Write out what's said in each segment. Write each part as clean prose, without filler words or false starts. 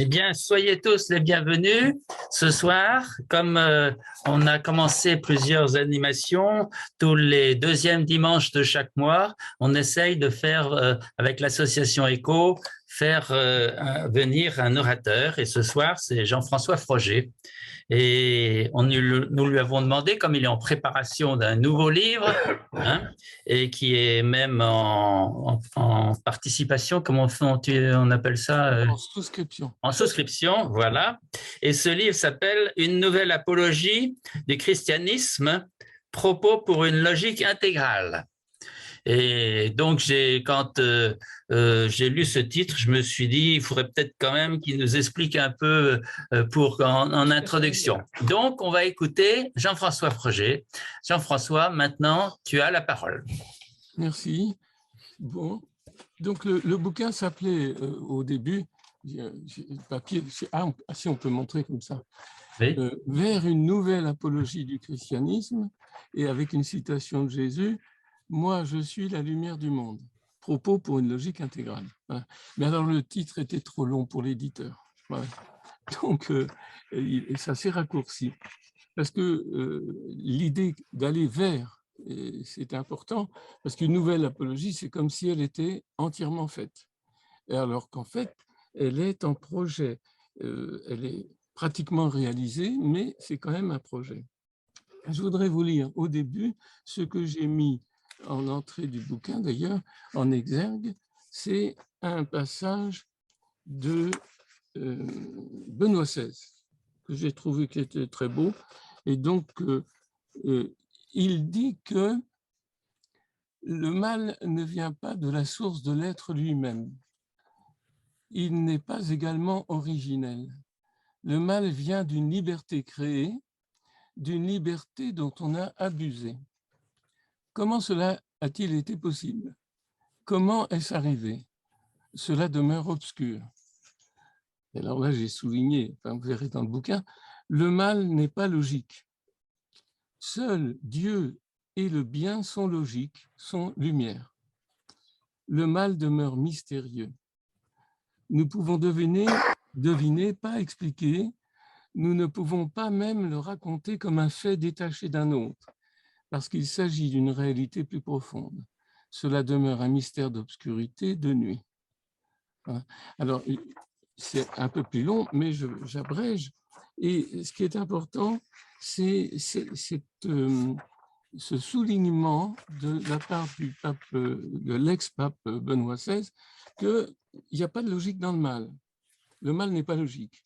Eh bien, soyez tous les bienvenus ce soir. Comme on a commencé plusieurs animations, tous les deuxièmes dimanches de chaque mois, on essaye de faire, avec l'association ECHO, faire venir un orateur. Et ce soir, c'est Jean-François Froger. Et nous lui avons demandé, comme il est en préparation d'un nouveau livre, hein, et qui est même en participation, comment on appelle ça En souscription. En souscription, voilà. Et ce livre s'appelle « Une nouvelle apologie du christianisme, propos pour une logique intégrale ». Et donc, quand j'ai lu ce titre, je me suis dit, il faudrait peut-être quand même qu'il nous explique un peu en introduction. Donc, on va écouter Jean-François Froger. Jean-François, maintenant, tu as la parole. Merci. Bon, donc le bouquin s'appelait au début, papier, si on peut montrer comme ça, oui. Vers une nouvelle apologie du christianisme, et avec une citation de Jésus, « Moi, je suis la lumière du monde ». Propos pour une logique intégrale. Voilà. Mais alors, le titre était trop long pour l'éditeur. Voilà. Donc, ça s'est raccourci. Parce que l'idée d'aller vers, c'est important, parce qu'une nouvelle apologie, c'est comme si elle était entièrement faite. Et alors qu'en fait, elle est en projet. Elle est pratiquement réalisée, mais c'est quand même un projet. Je voudrais vous lire au début ce que j'ai mis en entrée du bouquin, d'ailleurs, en exergue, c'est un passage de Benoît XVI, que j'ai trouvé qui était très beau. Et donc, il dit que le mal ne vient pas de la source de l'être lui-même. Il n'est pas également originel. Le mal vient d'une liberté créée, d'une liberté dont on a abusé. Comment cela a-t-il été possible? Comment est-ce arrivé? Cela demeure obscur. Et alors là, j'ai souligné, enfin, vous verrez dans le bouquin, le mal n'est pas logique. Seul Dieu et le bien sont logiques, sont lumière. Le mal demeure mystérieux. Nous pouvons deviner, pas expliquer. Nous ne pouvons pas même le raconter comme un fait détaché d'un autre, parce qu'il s'agit d'une réalité plus profonde. Cela demeure un mystère d'obscurité, de nuit. Alors, c'est un peu plus long, mais j'abrège. Et ce qui est important, c'est ce soulignement de la part du pape, de l'ex-pape Benoît XVI, qu'il n'y a pas de logique dans le mal. Le mal n'est pas logique.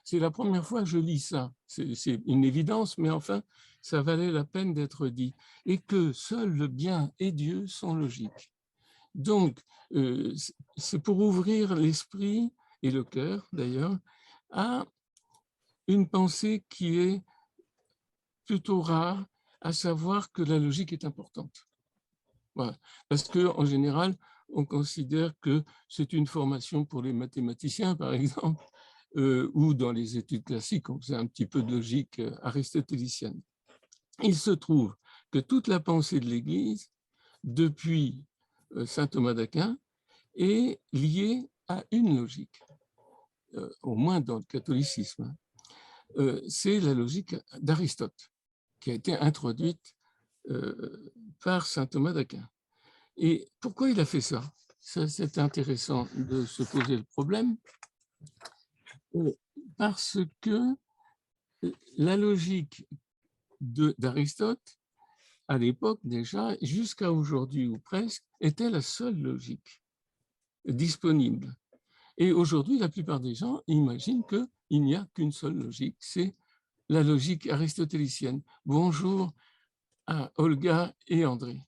C'est la première fois que je lis ça. C'est une évidence, mais enfin, ça valait la peine d'être dit. Et que seul le bien et Dieu sont logiques. Donc, c'est pour ouvrir l'esprit et le cœur, d'ailleurs, à une pensée qui est plutôt rare, à savoir que la logique est importante. Voilà. Parce qu'en général, on considère que c'est une formation pour les mathématiciens, par exemple, ou dans les études classiques, on faisait un petit peu de logique aristotélicienne. Il se trouve que toute la pensée de l'Église, depuis saint Thomas d'Aquin, est liée à une logique, au moins dans le catholicisme. C'est la logique d'Aristote, qui a été introduite par saint Thomas d'Aquin. Et pourquoi il a fait ça? C'est intéressant de se poser le problème, parce que la logique d'Aristote, à l'époque déjà, jusqu'à aujourd'hui ou presque, était la seule logique disponible. Et aujourd'hui, la plupart des gens imaginent qu'il n'y a qu'une seule logique, c'est la logique aristotélicienne. Bonjour à Olga et André.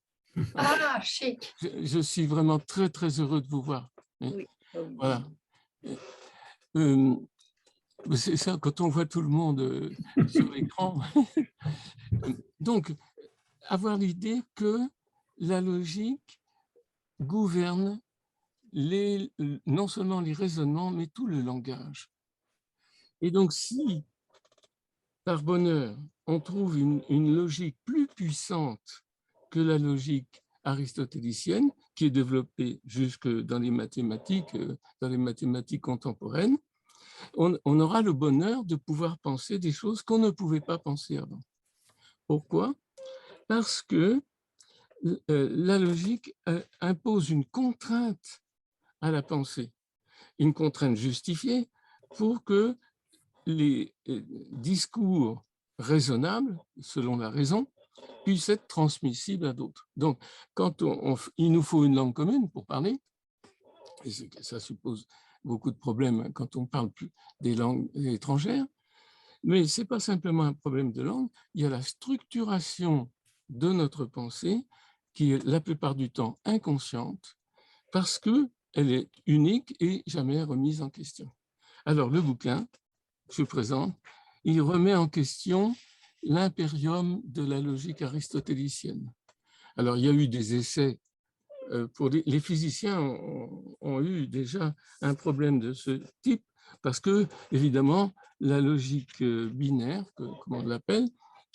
Ah, chic. Je suis vraiment très, très heureux de vous voir. Oui. Voilà. C'est ça, quand on voit tout le monde sur l'écran. Donc, avoir l'idée que la logique gouverne non seulement les raisonnements, mais tout le langage. Et donc, si, par bonheur, on trouve une logique plus puissante que la logique aristotélicienne, qui est développée jusque dans les mathématiques contemporaines, on aura le bonheur de pouvoir penser des choses qu'on ne pouvait pas penser avant. Pourquoi? Parce que la logique impose une contrainte à la pensée, une contrainte justifiée pour que les discours raisonnables, selon la raison, puissent être transmissibles à d'autres. Donc, quand il nous faut une langue commune pour parler, et ça suppose beaucoup de problèmes quand on parle plus des langues étrangères, mais ce n'est pas simplement un problème de langue, il y a la structuration de notre pensée qui est la plupart du temps inconsciente parce qu'elle est unique et jamais remise en question. Alors, le bouquin que je présente, il remet en question l'impérium de la logique aristotélicienne. Alors, il y a eu des essais, pour les physiciens ont eu déjà un problème de ce type, parce que, évidemment, la logique binaire, comme on l'appelle,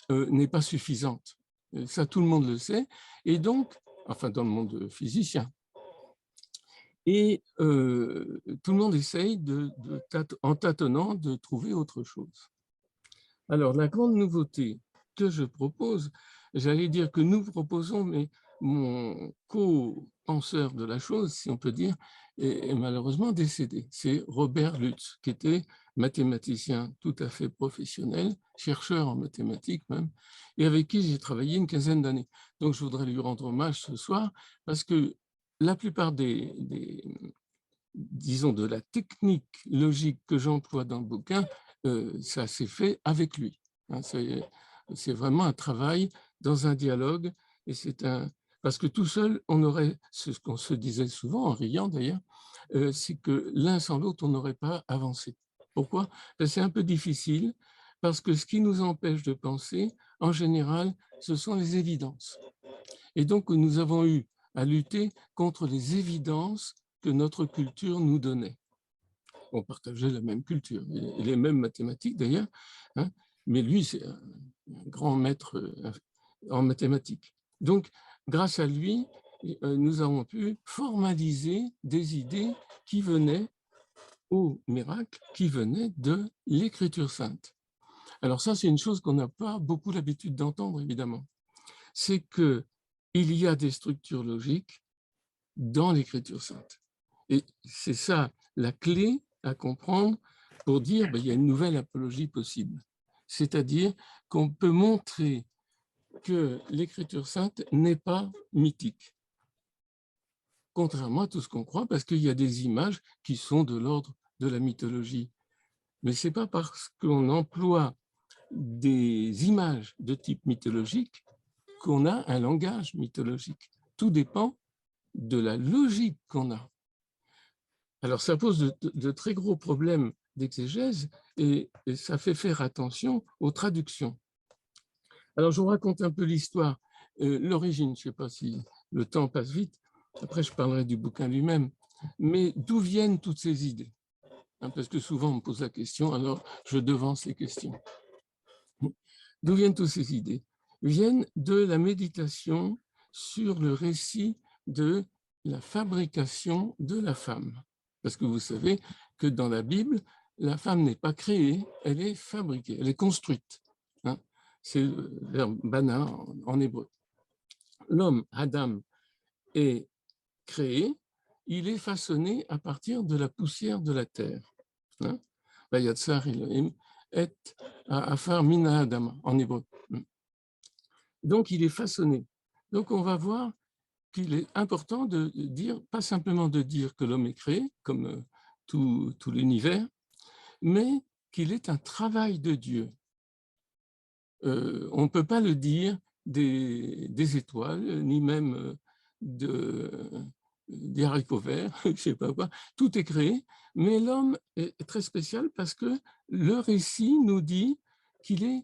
n'est pas suffisante. Ça, tout le monde le sait. Et donc, enfin, dans le monde physicien. Et tout le monde essaye, en tâtonnant, de trouver autre chose. Alors, la grande nouveauté que je propose, j'allais dire que nous proposons, mais mon co-penseur de la chose, si on peut dire, est malheureusement décédé. C'est Robert Lutz, qui était mathématicien tout à fait professionnel, chercheur en mathématiques même, et avec qui j'ai travaillé une quinzaine d'années. Donc, je voudrais lui rendre hommage ce soir, parce que la plupart disons, de la technique logique que j'emploie dans le bouquin, ça s'est fait avec lui. C'est vraiment un travail dans un dialogue, et parce que tout seul, on aurait, ce qu'on se disait souvent, en riant d'ailleurs, c'est que l'un sans l'autre, on n'aurait pas avancé. Pourquoi? C'est un peu difficile, parce que ce qui nous empêche de penser, en général, ce sont les évidences. Et donc, nous avons eu à lutter contre les évidences que notre culture nous donnait. On partageait la même culture, et les mêmes mathématiques d'ailleurs, hein, mais lui, c'est un grand maître en mathématiques. Donc, grâce à lui, nous avons pu formaliser des idées qui venaient, au miracle, qui venaient de l'écriture sainte. Alors ça, c'est une chose qu'on n'a pas beaucoup l'habitude d'entendre, évidemment. C'est qu'il y a des structures logiques dans l'écriture sainte. Et c'est ça la clé à comprendre pour dire qu'il y a une nouvelle apologie possible. C'est-à-dire qu'on peut montrer que l'écriture sainte n'est pas mythique, contrairement à tout ce qu'on croit, parce qu'il y a des images qui sont de l'ordre de la mythologie. Mais ce n'est pas parce qu'on emploie des images de type mythologique qu'on a un langage mythologique. Tout dépend de la logique qu'on a. Alors, ça pose de très gros problèmes d'exégèse et ça fait faire attention aux traductions. Alors, je vous raconte un peu l'histoire, l'origine, je ne sais pas si le temps passe vite, après je parlerai du bouquin lui-même, mais d'où viennent toutes ces idées? Parce que souvent on me pose la question, alors je devance les questions. D'où viennent toutes ces idées? Viennent de la méditation sur le récit de la fabrication de la femme. Parce que vous savez que dans la Bible, la femme n'est pas créée, elle est fabriquée, elle est construite. Hein? C'est le verbe bana en hébreu. L'homme, Adam, est créé, il est façonné à partir de la poussière de la terre. Hein? Vayatsar Elohim et afar mina Adam en hébreu. Donc il est façonné. Donc on va voir qu'il est important de dire, pas simplement de dire que l'homme est créé, comme tout l'univers, mais qu'il est un travail de Dieu. On ne peut pas le dire des étoiles, ni même des haricots verts, je ne sais pas quoi, tout est créé, mais l'homme est très spécial parce que le récit nous dit qu'il est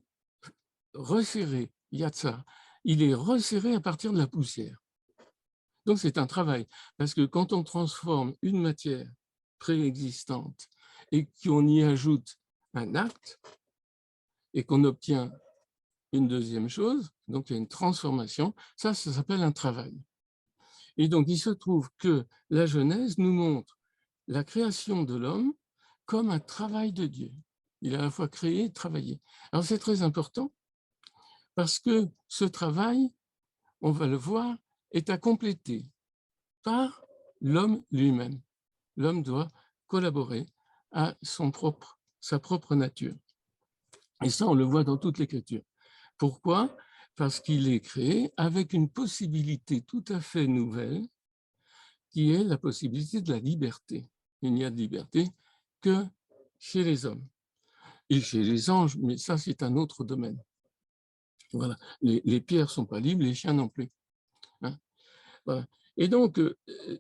resserré, Yatsar, il est resserré à partir de la poussière. Donc c'est un travail, parce que quand on transforme une matière préexistante et qu'on y ajoute un acte et qu'on obtient une deuxième chose, donc il y a une transformation, ça s'appelle un travail. Et donc il se trouve que la Genèse nous montre la création de l'homme comme un travail de Dieu. Il est à la fois créé et travaillé. Alors c'est très important parce que ce travail, on va le voir, est à compléter par l'homme lui-même. L'homme doit collaborer à sa propre nature. Et ça, on le voit dans toute l'Écriture. Pourquoi? Parce qu'il est créé avec une possibilité tout à fait nouvelle, qui est la possibilité de la liberté. Il n'y a de liberté que chez les hommes. Et chez les anges, mais ça, c'est un autre domaine. Voilà. Les pierres ne sont pas libres, les chiens non plus. Hein? Voilà. Et donc,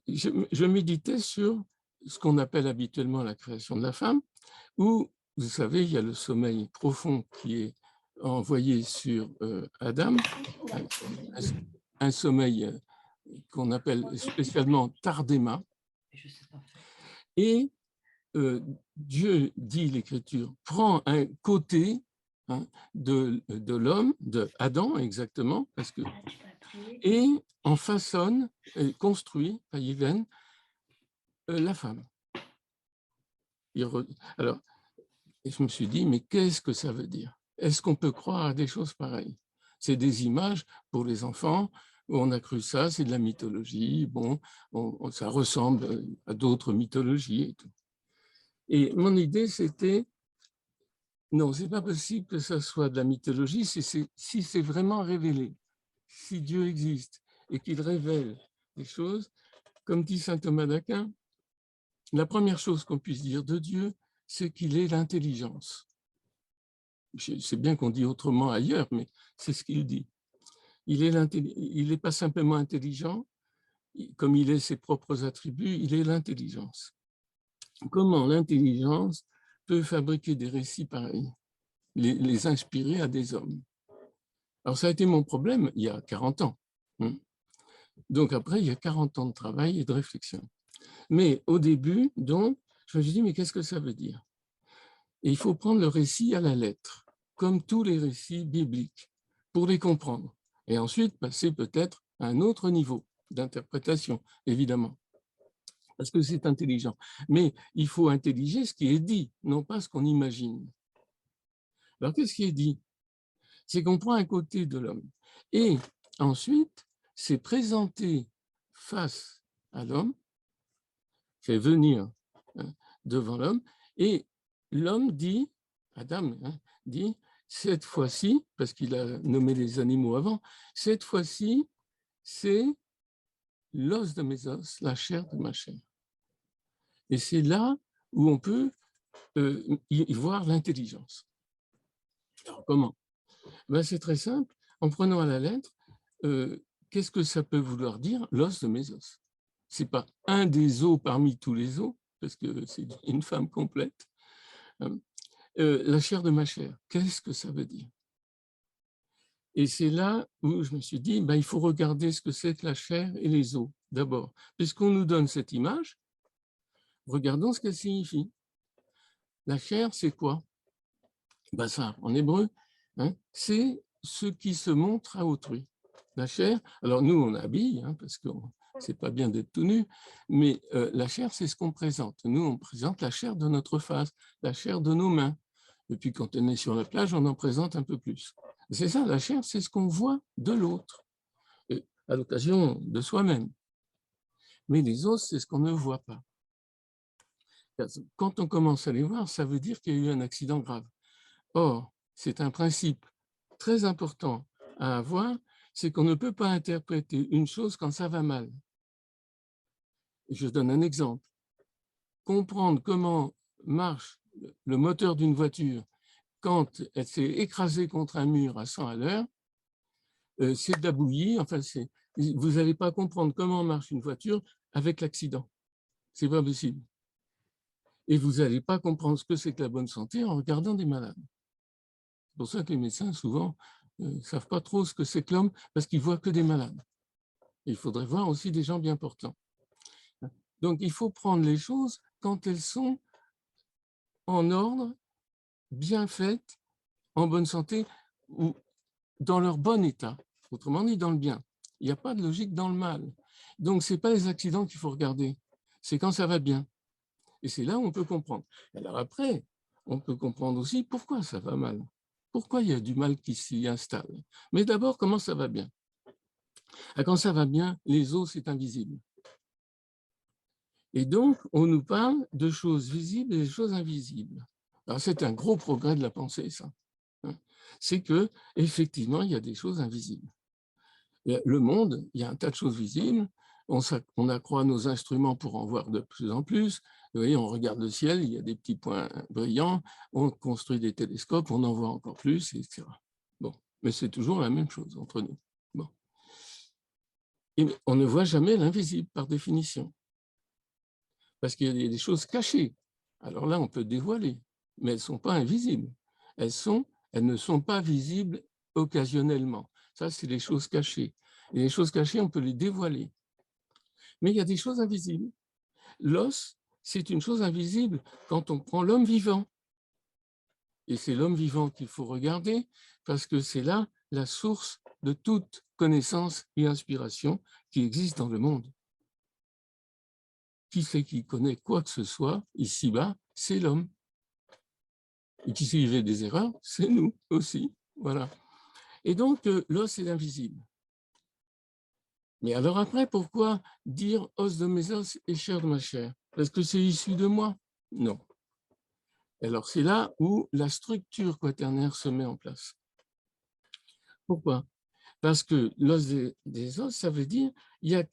je méditais sur ce qu'on appelle habituellement la création de la femme, où, vous savez, il y a le sommeil profond qui est envoyé sur Adam, un sommeil qu'on appelle spécialement tardema. Et Dieu, dit l'Écriture, prend un côté de l'homme, de Adam exactement, parce que, et en façonne, construit, la femme. Alors, je me suis dit, mais qu'est-ce que ça veut dire? Est-ce qu'on peut croire à des choses pareilles? C'est des images pour les enfants, où on a cru ça, c'est de la mythologie, bon, ça ressemble à d'autres mythologies et tout. Et mon idée, c'était, non, c'est pas possible que ça soit de la mythologie si c'est vraiment révélé, si Dieu existe et qu'il révèle des choses, comme dit saint Thomas d'Aquin, la première chose qu'on puisse dire de Dieu, c'est qu'il est l'intelligence. C'est bien qu'on dit autrement ailleurs, mais c'est ce qu'il dit. Il n'est pas simplement intelligent, comme il est ses propres attributs, il est l'intelligence. Comment l'intelligence peut fabriquer des récits pareils, les inspirer à des hommes? Alors ça a été mon problème il y a 40 ans. Donc après, il y a 40 ans de travail et de réflexion. Mais au début, donc, je me suis dit, mais qu'est-ce que ça veut dire? Et il faut prendre le récit à la lettre, comme tous les récits bibliques, pour les comprendre. Et ensuite, passer peut-être à un autre niveau d'interprétation, évidemment, parce que c'est intelligent. Mais il faut intelliger ce qui est dit, non pas ce qu'on imagine. Alors, qu'est-ce qui est dit? C'est qu'on prend un côté de l'homme. Et ensuite, c'est présenté face à l'homme, fait venir devant l'homme, et l'homme dit, Adam dit, cette fois-ci, parce qu'il a nommé les animaux avant, cette fois-ci, c'est l'os de mes os, la chair de ma chair. Et c'est là où on peut y voir l'intelligence. Alors, comment? Ben, c'est très simple. En prenant à la lettre, qu'est-ce que ça peut vouloir dire, l'os de mes os? Ce n'est pas un des os parmi tous les os, parce que c'est une femme complète. La chair de ma chair, qu'est-ce que ça veut dire? Et c'est là où je me suis dit, ben, il faut regarder ce que c'est que la chair et les os, d'abord. Puisqu'on nous donne cette image, regardons ce qu'elle signifie. La chair, c'est quoi? Ben ça, en hébreu, c'est ce qui se montre à autrui. La chair, alors nous, on habille, parce que c'est pas bien d'être tout nu, mais la chair, c'est ce qu'on présente. Nous, on présente la chair de notre face, la chair de nos mains. Et puis, quand on est sur la plage, on en présente un peu plus. C'est ça, la chair, c'est ce qu'on voit de l'autre, à l'occasion de soi-même. Mais les os, c'est ce qu'on ne voit pas. Quand on commence à les voir, ça veut dire qu'il y a eu un accident grave. Or, c'est un principe très important à avoir, c'est qu'on ne peut pas interpréter une chose quand ça va mal. Je donne un exemple. Comprendre comment marche le moteur d'une voiture quand elle s'est écrasée contre un mur à 100 à l'heure, c'est de la bouillie. Enfin, vous n'allez pas comprendre comment marche une voiture avec l'accident. Ce n'est pas possible. Et vous n'allez pas comprendre ce que c'est que la bonne santé en regardant des malades. C'est pour ça que les médecins, souvent, ne savent pas trop ce que c'est que l'homme, parce qu'ils ne voient que des malades. Il faudrait voir aussi des gens bien portants. Donc, il faut prendre les choses quand elles sont en ordre, bien faites, en bonne santé, ou dans leur bon état. Autrement dit, dans le bien. Il n'y a pas de logique dans le mal. Donc, ce n'est pas les accidents qu'il faut regarder. C'est quand ça va bien. Et c'est là où on peut comprendre. Alors après, on peut comprendre aussi pourquoi ça va mal. Pourquoi il y a du mal qui s'y installe. Mais d'abord, comment ça va bien? Quand ça va bien, les os, c'est invisible. Et donc, on nous parle de choses visibles et de choses invisibles. Alors, c'est un gros progrès de la pensée, ça. C'est que effectivement, il y a des choses invisibles. Le monde, il y a un tas de choses visibles. On accroît nos instruments pour en voir de plus en plus. Vous voyez, on regarde le ciel, il y a des petits points brillants. On construit des télescopes, on en voit encore plus, etc. Bon, mais c'est toujours la même chose entre nous. Bon. Et on ne voit jamais l'invisible par définition. Parce qu'il y a des choses cachées. Alors là, on peut dévoiler, mais elles ne sont pas invisibles. Elles ne sont pas visibles occasionnellement. Ça, c'est les choses cachées. Et les choses cachées, on peut les dévoiler. Mais il y a des choses invisibles. L'os, c'est une chose invisible quand on prend l'homme vivant. Et c'est l'homme vivant qu'il faut regarder parce que c'est là la source de toute connaissance et inspiration qui existe dans le monde. Qui c'est qui connaît quoi que ce soit ici-bas? C'est l'homme. Et qui s'il y avait des erreurs, c'est nous aussi. Voilà. Et donc, l'os est invisible. Mais alors après, pourquoi dire os de mes os et chair de ma chair? Parce que c'est issu de moi? Non. Alors c'est là où la structure quaternaire se met en place. Pourquoi? Parce que l'os des os, ça veut dire il y a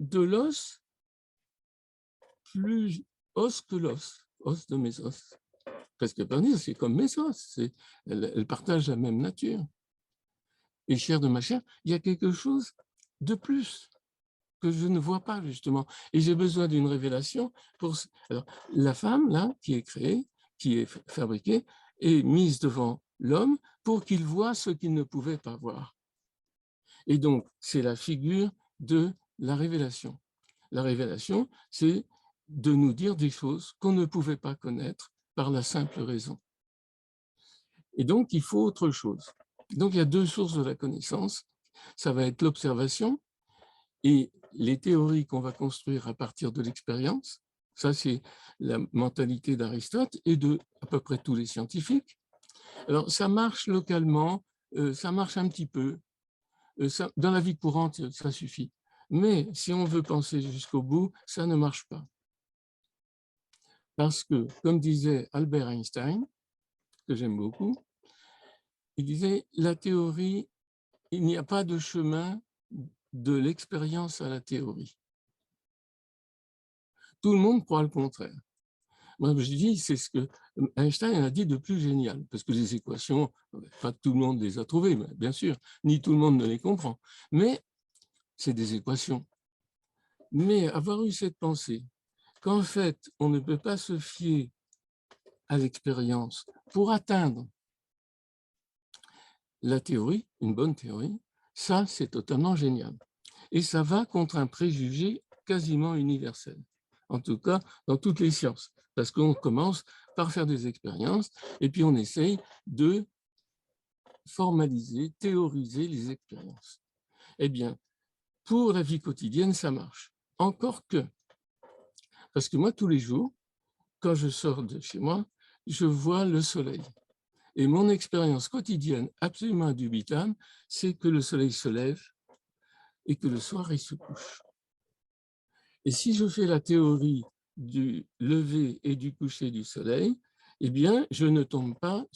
de l'os plus os que l'os, os de mes os. Parce que c'est comme mes os, elles partagent la même nature. Et chair de ma chair, il y a quelque chose de plus que je ne vois pas, justement. Et j'ai besoin d'une révélation pour... Alors, la femme, là, qui est créée, qui est fabriquée, est mise devant l'homme pour qu'il voit ce qu'il ne pouvait pas voir. Et donc, c'est la figure de la révélation. La révélation, c'est de nous dire des choses qu'on ne pouvait pas connaître par la simple raison. Et donc, il faut autre chose. Donc, il y a deux sources de la connaissance. Ça va être l'observation et les théories qu'on va construire à partir de l'expérience. Ça, c'est la mentalité d'Aristote et de à peu près tous les scientifiques. Alors, ça marche localement, ça marche un petit peu. Dans la vie courante, ça suffit. Mais si on veut penser jusqu'au bout, ça ne marche pas. Parce que, comme disait Albert Einstein, que j'aime beaucoup, il disait, la théorie, il n'y a pas de chemin de l'expérience à la théorie. Tout le monde croit le contraire. Moi, je dis, c'est ce que Einstein a dit de plus génial, parce que les équations, pas tout le monde les a trouvées, bien sûr, ni tout le monde ne les comprend, mais c'est des équations. Mais avoir eu cette pensée, qu'en fait, on ne peut pas se fier à l'expérience pour atteindre la théorie, une bonne théorie, ça, c'est totalement génial. Et ça va contre un préjugé quasiment universel, en tout cas dans toutes les sciences, parce qu'on commence par faire des expériences et puis on essaye de formaliser, théoriser les expériences. Eh bien, pour la vie quotidienne, ça marche. Encore que, parce que moi, tous les jours, quand je sors de chez moi, je vois le soleil. Et mon expérience quotidienne absolument indubitable, c'est que le soleil se lève et que le soir, il se couche. Et si je fais la théorie du lever et du coucher du soleil, eh bien, je ne tombe pas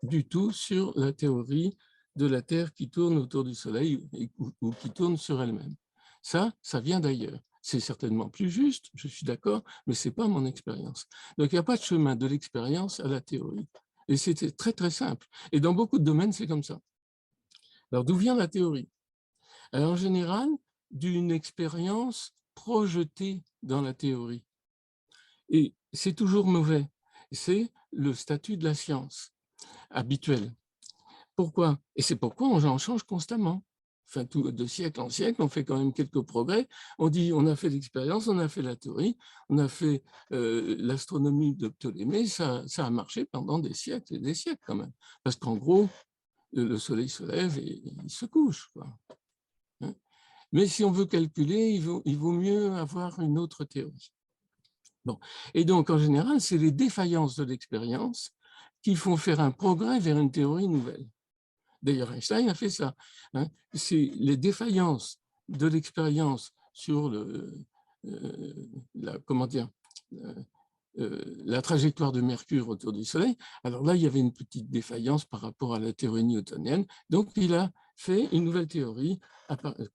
du tout sur la théorie de la Terre qui tourne autour du soleil ou qui tourne sur elle-même. Ça vient d'ailleurs. C'est certainement plus juste, je suis d'accord, mais ce n'est pas mon expérience. Donc, il n'y a pas de chemin de l'expérience à la théorie. Et c'était très, très simple. Et dans beaucoup de domaines, c'est comme ça. Alors, d'où vient la théorie? Alors, en général, d'une expérience projetée dans la théorie. Et c'est toujours mauvais. C'est le statut de la science habituel. Pourquoi? Et c'est pourquoi on en change constamment. Enfin, de siècle en siècle, on fait quand même quelques progrès. On dit, on a fait l'expérience, on a fait la théorie, on a fait l'astronomie de Ptolémée, ça a marché pendant des siècles et des siècles quand même. Parce qu'en gros, le soleil se lève et il se couche, quoi. Mais si on veut calculer, il vaut mieux avoir une autre théorie. Bon. Et donc, en général, c'est les défaillances de l'expérience qui font faire un progrès vers une théorie nouvelle. D'ailleurs, Einstein a fait ça. Hein. C'est les défaillances de l'expérience sur comment dire, la trajectoire de Mercure autour du Soleil. Alors là, il y avait une petite défaillance par rapport à la théorie newtonienne. Donc, il a fait une nouvelle théorie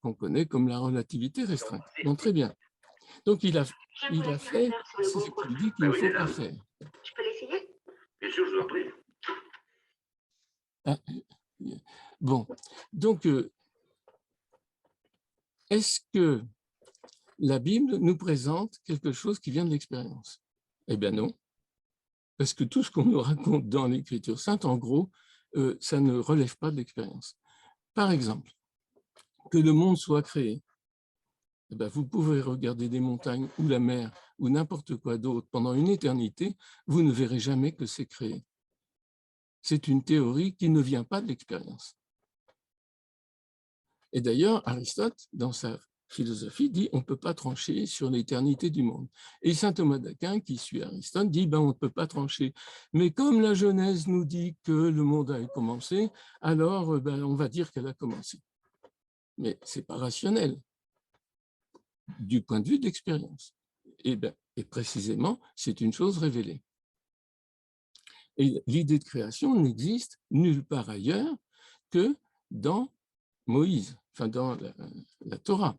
qu'on connaît comme la relativité restreinte. Donc, très bien. Donc, il a fait ce qu'il dit qu'il ne faut pas faire. Je peux l'essayer? Bien sûr, je vous en prie. Ah, bon, donc, est-ce que la Bible nous présente quelque chose qui vient de l'expérience? Eh bien non, parce que tout ce qu'on nous raconte dans l'Écriture sainte, en gros, ça ne relève pas de l'expérience. Par exemple, que le monde soit créé, eh bien, vous pouvez regarder des montagnes ou la mer ou n'importe quoi d'autre pendant une éternité, vous ne verrez jamais que c'est créé. C'est une théorie qui ne vient pas de l'expérience. Et d'ailleurs, Aristote, dans sa philosophie, dit on ne peut pas trancher sur l'éternité du monde. Et saint Thomas d'Aquin, qui suit Aristote, dit on ne peut pas trancher. Mais comme la Genèse nous dit que le monde a commencé, alors on va dire qu'elle a commencé. Mais ce n'est pas rationnel du point de vue de l'expérience. Et précisément, c'est une chose révélée. Et l'idée de création n'existe nulle part ailleurs que dans Moïse, enfin dans la Torah.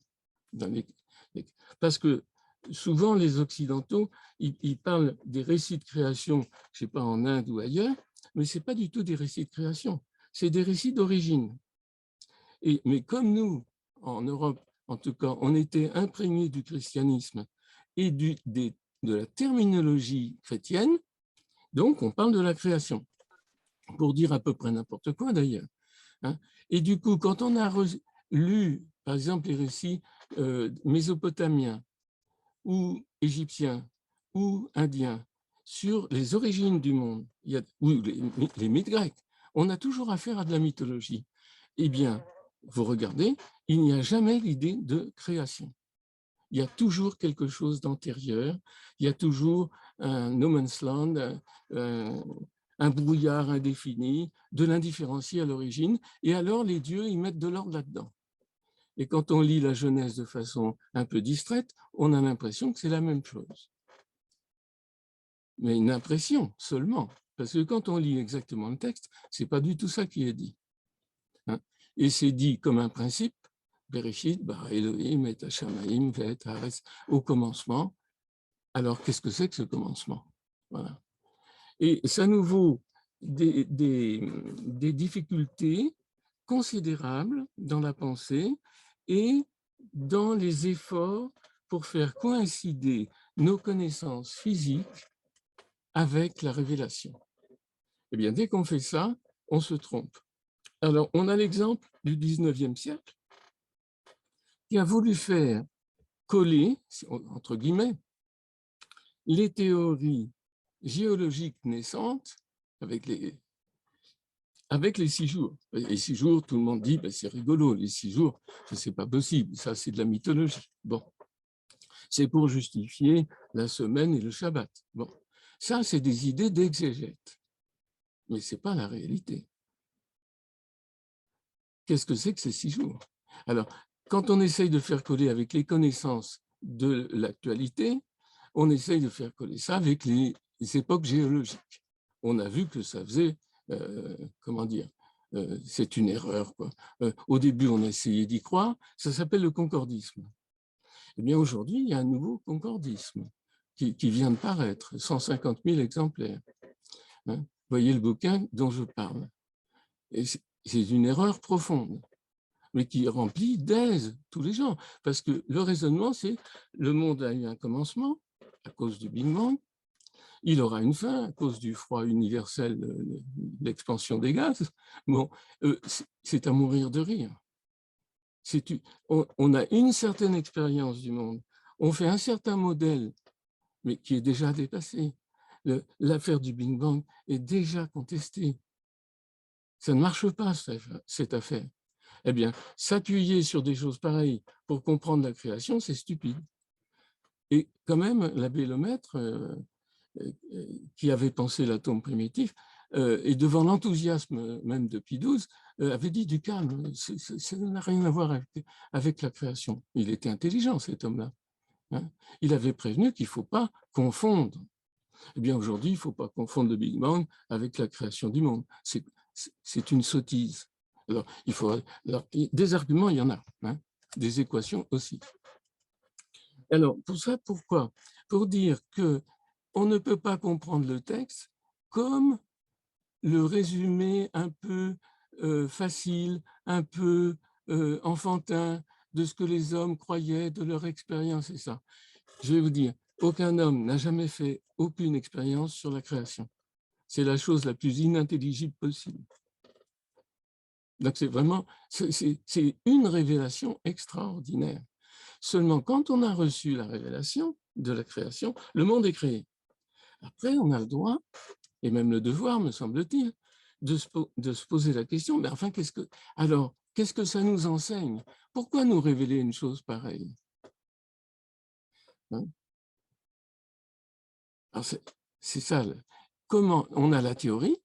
Parce que souvent, les Occidentaux, ils parlent des récits de création, je ne sais pas, en Inde ou ailleurs, mais ce n'est pas du tout des récits de création, c'est des récits d'origine. Mais comme nous, en Europe, en tout cas, on était imprégnés du christianisme et de la terminologie chrétienne, donc on parle de la création, pour dire à peu près n'importe quoi d'ailleurs. Hein. Et du coup, quand on a lu, par exemple, les récits mésopotamiens ou égyptiens ou indiens sur les origines du monde, ou les mythes grecs, on a toujours affaire à de la mythologie. Eh bien, vous regardez, il n'y a jamais l'idée de création. Il y a toujours quelque chose d'antérieur, il y a toujours un no man's land, un brouillard indéfini, de l'indifférencié à l'origine, et alors les dieux, ils mettent de l'ordre là-dedans. Et quand on lit la Genèse de façon un peu distraite, on a l'impression que c'est la même chose. Mais une impression seulement, parce que quand on lit exactement le texte, ce n'est pas du tout ça qui est dit. Hein. Et c'est dit comme un principe, Bereshit, bara Elohim, et Hashamaim, Ve'et Haaretz, au commencement. Alors, qu'est-ce que c'est que ce commencement? Voilà. Et ça nous vaut des difficultés considérables dans la pensée et dans les efforts pour faire coïncider nos connaissances physiques avec la révélation. Eh bien, dès qu'on fait ça, on se trompe. Alors, on a l'exemple du 19e siècle qui a voulu faire coller, entre guillemets, les théories géologiques naissantes avec les 6 jours. Les 6 jours, tout le monde dit, c'est rigolo, les 6 jours, c'est pas possible, ça c'est de la mythologie. Bon, c'est pour justifier la semaine et le Shabbat. Bon, ça c'est des idées d'exégète, mais c'est pas la réalité. Qu'est-ce que c'est que ces 6 jours? Alors, quand on essaye de faire coller avec les connaissances de l'actualité, on essaye de faire coller ça avec les époques géologiques. On a vu que ça faisait, comment dire, c'est une erreur, quoi. Au début, on a essayé d'y croire, ça s'appelle le concordisme. Eh bien, aujourd'hui, il y a un nouveau concordisme qui vient de paraître, 150 000 exemplaires. Hein. Vous voyez le bouquin dont je parle. C'est une erreur profonde, mais qui remplit d'aise tous les gens. Parce que le raisonnement, c'est le monde a eu un commencement à cause du Big Bang, il aura une fin à cause du froid universel, l'expansion des gaz. Bon, c'est à mourir de rire. On a une certaine expérience du monde, on fait un certain modèle, mais qui est déjà dépassé. L'affaire du Big Bang est déjà contestée. Ça ne marche pas, cette affaire. Eh bien, s'appuyer sur des choses pareilles pour comprendre la création, c'est stupide. Et quand même, l'abbé Lemaître, qui avait pensé l'atome primitif, et devant l'enthousiasme même de Pie XII, avait dit du calme, ça n'a rien à voir avec la création. Il était intelligent, cet homme-là. Hein. Il avait prévenu qu'il ne faut pas confondre. Eh bien, aujourd'hui, il ne faut pas confondre le Big Bang avec la création du monde. C'est une sottise. Alors, des arguments, il y en a, hein, des équations aussi. Alors, pour ça, pourquoi? Pour dire qu'on ne peut pas comprendre le texte comme le résumé un peu facile, un peu enfantin de ce que les hommes croyaient de leur expérience et ça. Je vais vous dire, aucun homme n'a jamais fait aucune expérience sur la création. C'est la chose la plus inintelligible possible. Donc c'est vraiment, c'est une révélation extraordinaire. Seulement, quand on a reçu la révélation de la création, le monde est créé. Après, on a le droit, et même le devoir, me semble-t-il, de se poser la question, mais enfin, qu'est-ce que ça nous enseigne? Pourquoi nous révéler une chose pareille? Hein? C'est ça. Comment on a la théorie,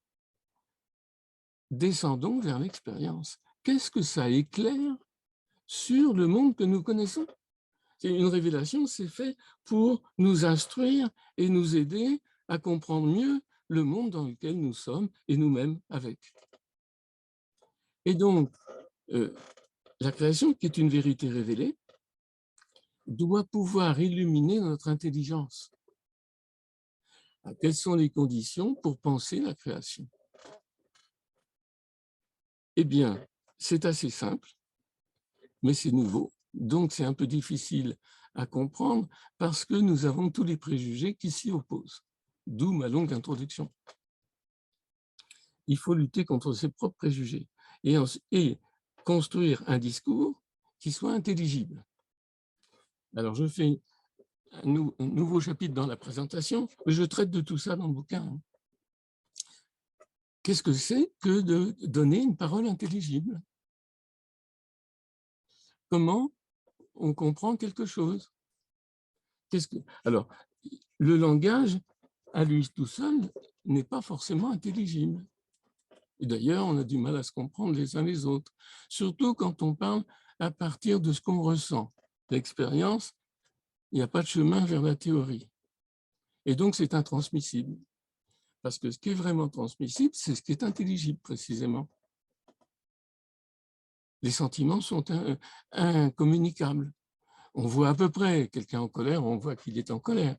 descendons vers l'expérience. Qu'est-ce que ça éclaire sur le monde que nous connaissons? Une révélation, c'est fait pour nous instruire et nous aider à comprendre mieux le monde dans lequel nous sommes et nous-mêmes avec. Et donc, la création, qui est une vérité révélée, doit pouvoir illuminer notre intelligence. Alors, quelles sont les conditions pour penser la création? Eh bien, c'est assez simple, mais c'est nouveau. Donc, c'est un peu difficile à comprendre parce que nous avons tous les préjugés qui s'y opposent. D'où ma longue introduction. Il faut lutter contre ses propres préjugés et construire un discours qui soit intelligible. Alors, je fais un nouveau chapitre dans la présentation, mais je traite de tout ça dans le bouquin. Qu'est-ce que c'est que de donner une parole intelligible? Comment on comprend quelque chose? Alors, le langage, à lui tout seul, n'est pas forcément intelligible. Et d'ailleurs, on a du mal à se comprendre les uns les autres, surtout quand on parle à partir de ce qu'on ressent. L'expérience, il n'y a pas de chemin vers la théorie. Et donc, c'est intransmissible. Parce que ce qui est vraiment transmissible, c'est ce qui est intelligible, précisément. Les sentiments sont incommunicables. On voit à peu près quelqu'un en colère, on voit qu'il est en colère.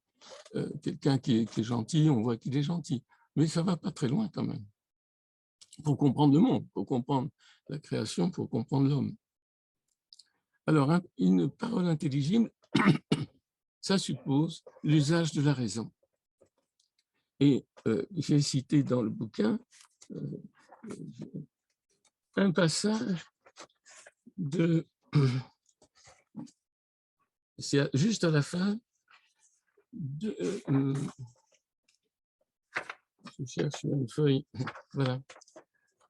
Quelqu'un qui est gentil, on voit qu'il est gentil. Mais ça ne va pas très loin quand même. Pour comprendre le monde, pour comprendre la création, pour comprendre l'homme. Alors, une parole intelligible, ça suppose l'usage de la raison. Et j'ai cité dans le bouquin un passage c'est juste à la fin je cherche une feuille, voilà.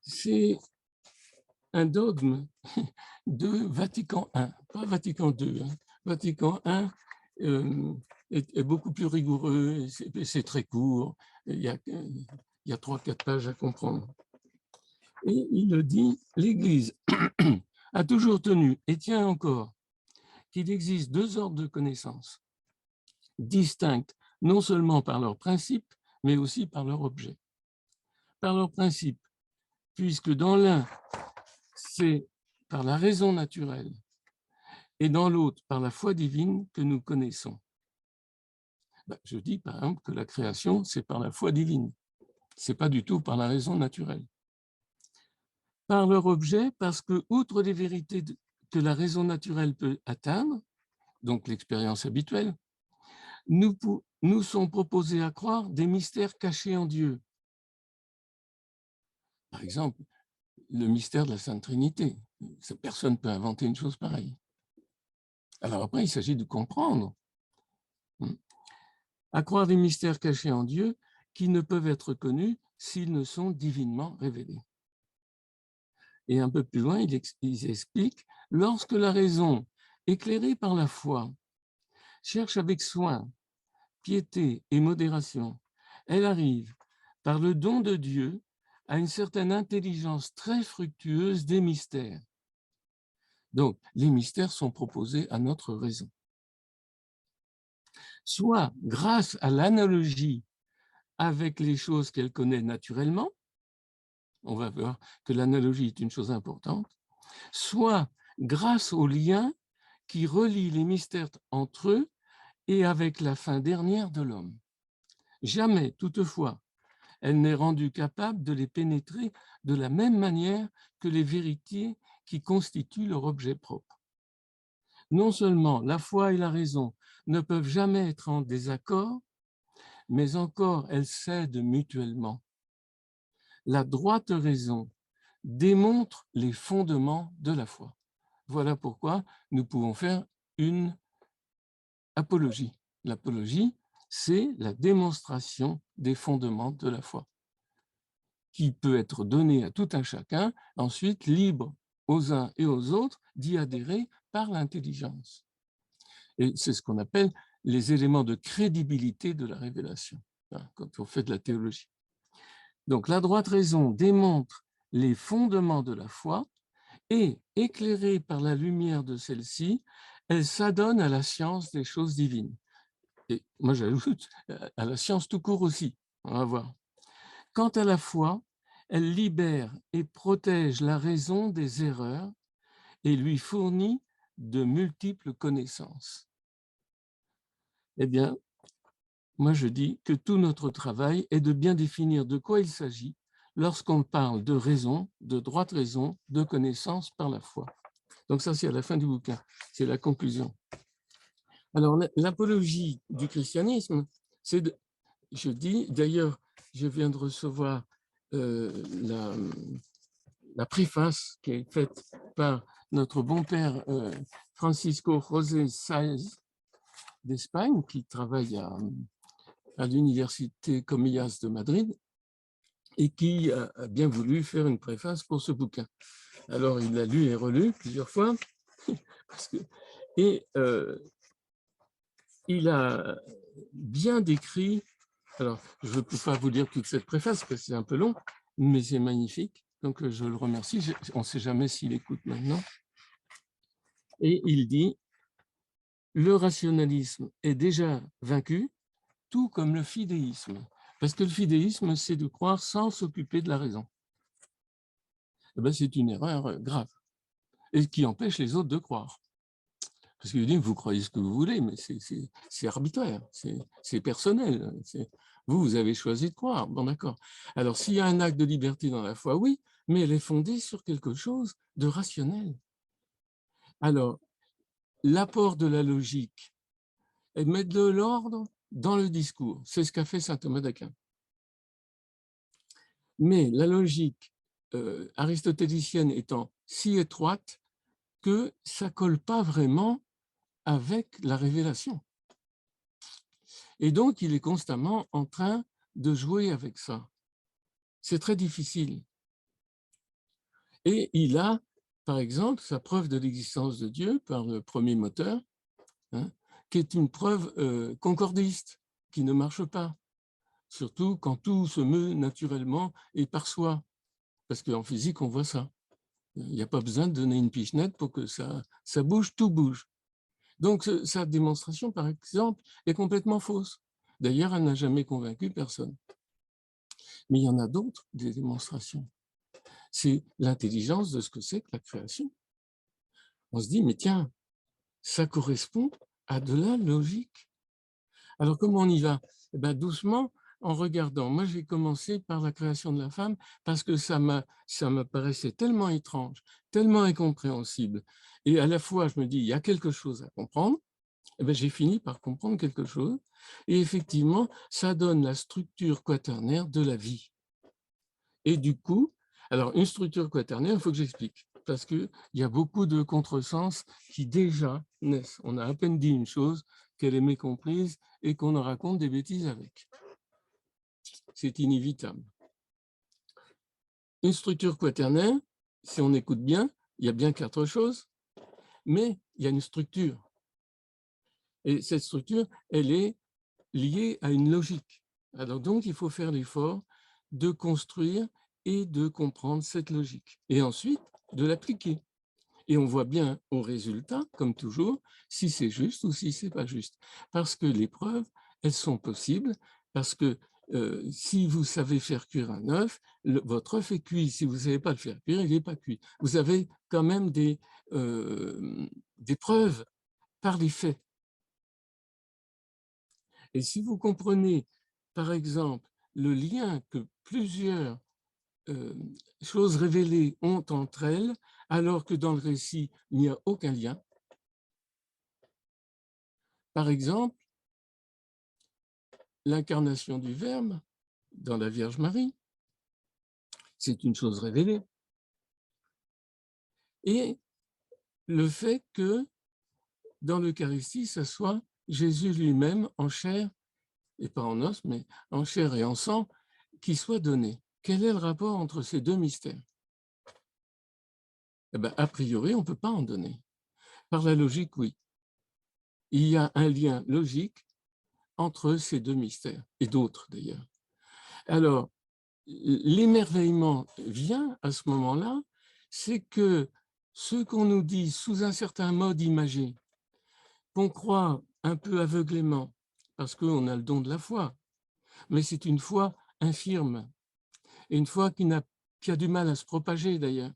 C'est un dogme de Vatican I, pas Vatican II. Hein. Vatican I est beaucoup plus rigoureux, c'est très court, il y a 3-4 pages à comprendre. Et il dit, l'Église a toujours tenu et tient encore qu'il existe 2 ordres de connaissances, distinctes non seulement par leurs principes, mais aussi par leur objet. Par leurs principes, puisque dans l'un, c'est par la raison naturelle, et dans l'autre, par la foi divine que nous connaissons. Je dis par exemple que la création, c'est par la foi divine. Ce n'est pas du tout par la raison naturelle. Par leur objet, parce que, outre les vérités que la raison naturelle peut atteindre, donc l'expérience habituelle, nous sont proposés à croire des mystères cachés en Dieu. Par exemple, le mystère de la Sainte Trinité. Personne ne peut inventer une chose pareille. Alors après, il s'agit de comprendre. À croire des mystères cachés en Dieu qui ne peuvent être connus s'ils ne sont divinement révélés. Et un peu plus loin, ils expliquent, lorsque la raison, éclairée par la foi, cherche avec soin, piété et modération, elle arrive, par le don de Dieu, à une certaine intelligence très fructueuse des mystères. Donc, les mystères sont proposés à notre raison. Soit grâce à l'analogie avec les choses qu'elle connaît naturellement, on va voir que l'analogie est une chose importante, soit grâce au lien qui relie les mystères entre eux et avec la fin dernière de l'homme. Jamais, toutefois, elle n'est rendue capable de les pénétrer de la même manière que les vérités qui constituent leur objet propre. Non seulement la foi et la raison ne peuvent jamais être en désaccord, mais encore elles s'aident mutuellement. La droite raison démontre les fondements de la foi. Voilà pourquoi nous pouvons faire une apologie. L'apologie, c'est la démonstration des fondements de la foi, qui peut être donnée à tout un chacun, ensuite libre aux uns et aux autres d'y adhérer par l'intelligence. Et c'est ce qu'on appelle les éléments de crédibilité de la révélation, quand on fait de la théologie. Donc la droite raison démontre les fondements de la foi et, éclairée par la lumière de celle-ci, elle s'adonne à la science des choses divines. Et moi j'ajoute à la science tout court aussi, on va voir. Quant à la foi, elle libère et protège la raison des erreurs et lui fournit de multiples connaissances. Eh bien, moi je dis que tout notre travail est de bien définir de quoi il s'agit lorsqu'on parle de raison, de droite raison, de connaissance par la foi. Donc ça, c'est à la fin du bouquin, c'est la conclusion. Alors, l'apologie du christianisme, c'est, je dis, d'ailleurs, je viens de recevoir la préface qui est faite par notre bon père Francisco José Sáez d'Espagne, qui travaille à l'université Comillas de Madrid et qui a bien voulu faire une préface pour ce bouquin. Alors, il l'a lu et relu plusieurs fois, et il a bien décrit, alors je ne peux pas vous lire toute cette préface parce que c'est un peu long, mais c'est magnifique, donc je le remercie, on ne sait jamais s'il écoute maintenant. Et il dit, le rationalisme est déjà vaincu, tout comme le fidéisme, parce que le fidéisme, c'est de croire sans s'occuper de la raison. Eh bien, c'est une erreur grave, et qui empêche les autres de croire. Parce qu'il dit, vous croyez ce que vous voulez, mais c'est arbitraire, c'est personnel. Vous avez choisi de croire, bon d'accord. Alors, s'il y a un acte de liberté dans la foi, oui, mais elle est fondée sur quelque chose de rationnel. Alors, l'apport de la logique est de mettre de l'ordre dans le discours. C'est ce qu'a fait saint Thomas d'Aquin. Mais la logique aristotélicienne étant si étroite que ça ne colle pas vraiment avec la révélation. Et donc, il est constamment en train de jouer avec ça. C'est très difficile. Et il a, par exemple, sa preuve de l'existence de Dieu par le premier moteur, qui est une preuve concordiste, qui ne marche pas, surtout quand tout se meut naturellement et par soi. Parce qu'en physique, on voit ça. Il n'y a pas besoin de donner une pichenette pour que ça bouge, tout bouge. Donc, sa démonstration, par exemple, est complètement fausse. D'ailleurs, elle n'a jamais convaincu personne. Mais il y en a d'autres, des démonstrations. C'est l'intelligence de ce que c'est que la création. On se dit, mais tiens, ça correspond à de la logique. Alors, comment on y va? Eh bien, doucement, en regardant. Moi, j'ai commencé par la création de la femme parce que ça me paraissait tellement étrange, tellement incompréhensible. Et à la fois, je me dis, il y a quelque chose à comprendre. Eh bien, j'ai fini par comprendre quelque chose. Et effectivement, ça donne la structure quaternaire de la vie. Et du coup, alors une structure quaternaire, il faut que j'explique, parce qu'il y a beaucoup de contresens qui déjà naissent. On a à peine dit une chose, qu'elle est mécomprise et qu'on en raconte des bêtises avec. C'est inévitable. Une structure quaternaire, si on écoute bien, il y a bien 4 choses, mais il y a une structure. Et cette structure, elle est liée à une logique. Alors donc, il faut faire l'effort de construire et de comprendre cette logique. Et ensuite, de l'appliquer. Et on voit bien au résultat, comme toujours, si c'est juste ou si c'est pas juste. Parce que les preuves, elles sont possibles, parce que si vous savez faire cuire un œuf, votre œuf est cuit. Si vous ne savez pas le faire cuire, il n'est pas cuit. Vous avez quand même des preuves par les faits. Et si vous comprenez, par exemple, le lien que plusieurs choses révélées ont entre elles, alors que dans le récit, il n'y a aucun lien. Par exemple, l'incarnation du Verbe dans la Vierge Marie, c'est une chose révélée. Et le fait que dans l'Eucharistie, ce soit Jésus lui-même en chair, et pas en os, mais en chair et en sang, qui soit donné. Quel est le rapport entre ces deux mystères? Eh bien, a priori, on ne peut pas en donner. Par la logique, oui. Il y a un lien logique entre ces deux mystères, et d'autres d'ailleurs. Alors, l'émerveillement vient à ce moment-là, c'est que ce qu'on nous dit sous un certain mode imagé, qu'on croit un peu aveuglément, parce qu'on a le don de la foi, mais c'est une foi infirme, et une foi qui a du mal à se propager d'ailleurs,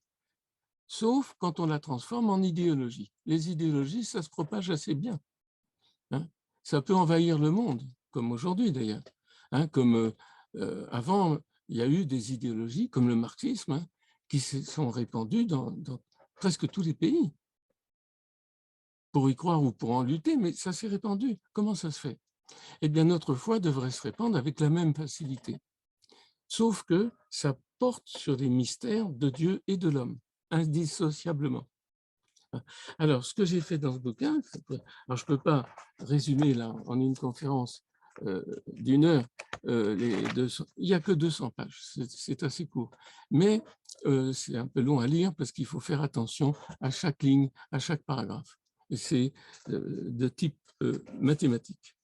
sauf quand on la transforme en idéologie. Les idéologies, ça se propage assez bien. Hein. Ça peut envahir le monde, comme aujourd'hui d'ailleurs. Hein, comme avant, il y a eu des idéologies comme le marxisme, hein, qui se sont répandues dans presque tous les pays. Pour y croire ou pour en lutter, mais ça s'est répandu. Comment ça se fait? Eh bien, notre foi devrait se répandre avec la même facilité. Sauf que ça porte sur les mystères de Dieu et de l'homme, indissociablement. Alors, ce que j'ai fait dans ce bouquin, alors je ne peux pas résumer là en une conférence d'une heure, il n'y a que 200 pages, c'est assez court, mais c'est un peu long à lire parce qu'il faut faire attention à chaque ligne, à chaque paragraphe. Et c'est de type mathématique.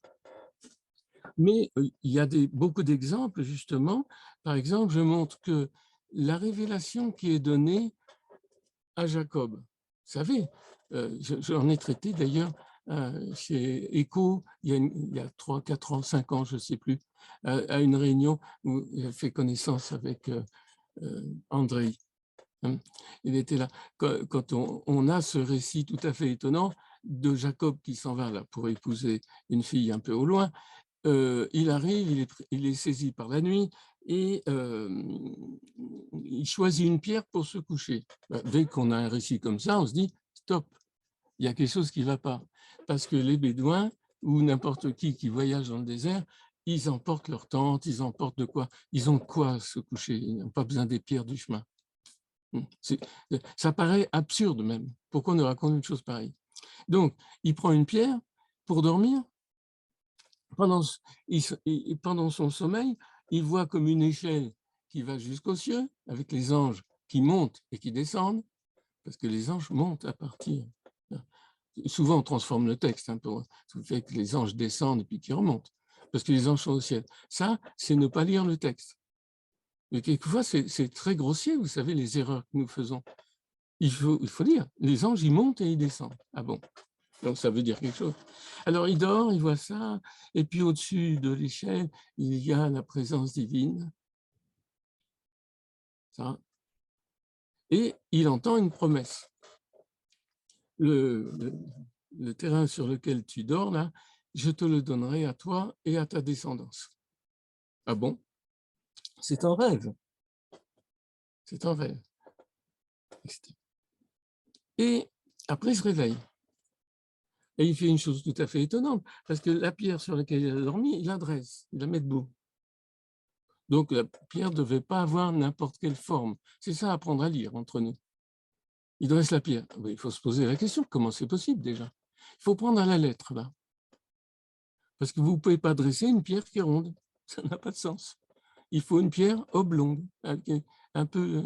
Mais il y a beaucoup d'exemples, justement. Par exemple, je montre que la révélation qui est donnée à Jacob, vous savez, j'en ai traité d'ailleurs chez ECHO il y a 3, 4 ans, 5 ans, je ne sais plus, à une réunion où il a fait connaissance avec André. Il était là. Quand on a ce récit tout à fait étonnant de Jacob qui s'en va là pour épouser une fille un peu au loin, il arrive, il est saisi par la nuit et il choisit une pierre pour se coucher. Dès qu'on a un récit comme ça, on se dit stop, il y a quelque chose qui ne va pas. Parce que les Bédouins ou n'importe qui voyage dans le désert, ils emportent leur tente, ils emportent de quoi, ils ont de quoi se coucher, ils n'ont pas besoin des pierres du chemin. Ça paraît absurde même. Pourquoi on nous raconte une chose pareille? Donc, il prend une pierre pour dormir. Pendant son sommeil, il voit comme une échelle qui va jusqu'aux cieux, avec les anges qui montent et qui descendent, parce que les anges montent à partir. Souvent, on transforme le texte pour le fait que les anges descendent et puis qu'ils remontent, parce que les anges sont au ciel. Ça, c'est ne pas lire le texte. Mais quelquefois, c'est très grossier, vous savez, les erreurs que nous faisons. Il faut dire, les anges, ils montent et ils descendent. Ah bon? Donc, ça veut dire quelque chose. Alors, il dort, il voit ça, et puis au-dessus de l'échelle, il y a la présence divine. Ça. Et il entend une promesse. Le terrain sur lequel tu dors, là, je te le donnerai à toi et à ta descendance. Ah bon? C'est un rêve. C'est un rêve. Et après, il se réveille. Et il fait une chose tout à fait étonnante, parce que la pierre sur laquelle il a dormi, il la dresse, il la met debout. Donc la pierre ne devait pas avoir n'importe quelle forme. C'est ça à apprendre à lire entre nous. Il dresse la pierre. Il faut se poser la question, comment c'est possible déjà? Il faut prendre à la lettre là. Parce que vous ne pouvez pas dresser une pierre qui est ronde. Ça n'a pas de sens. Il faut une pierre oblongue, un peu...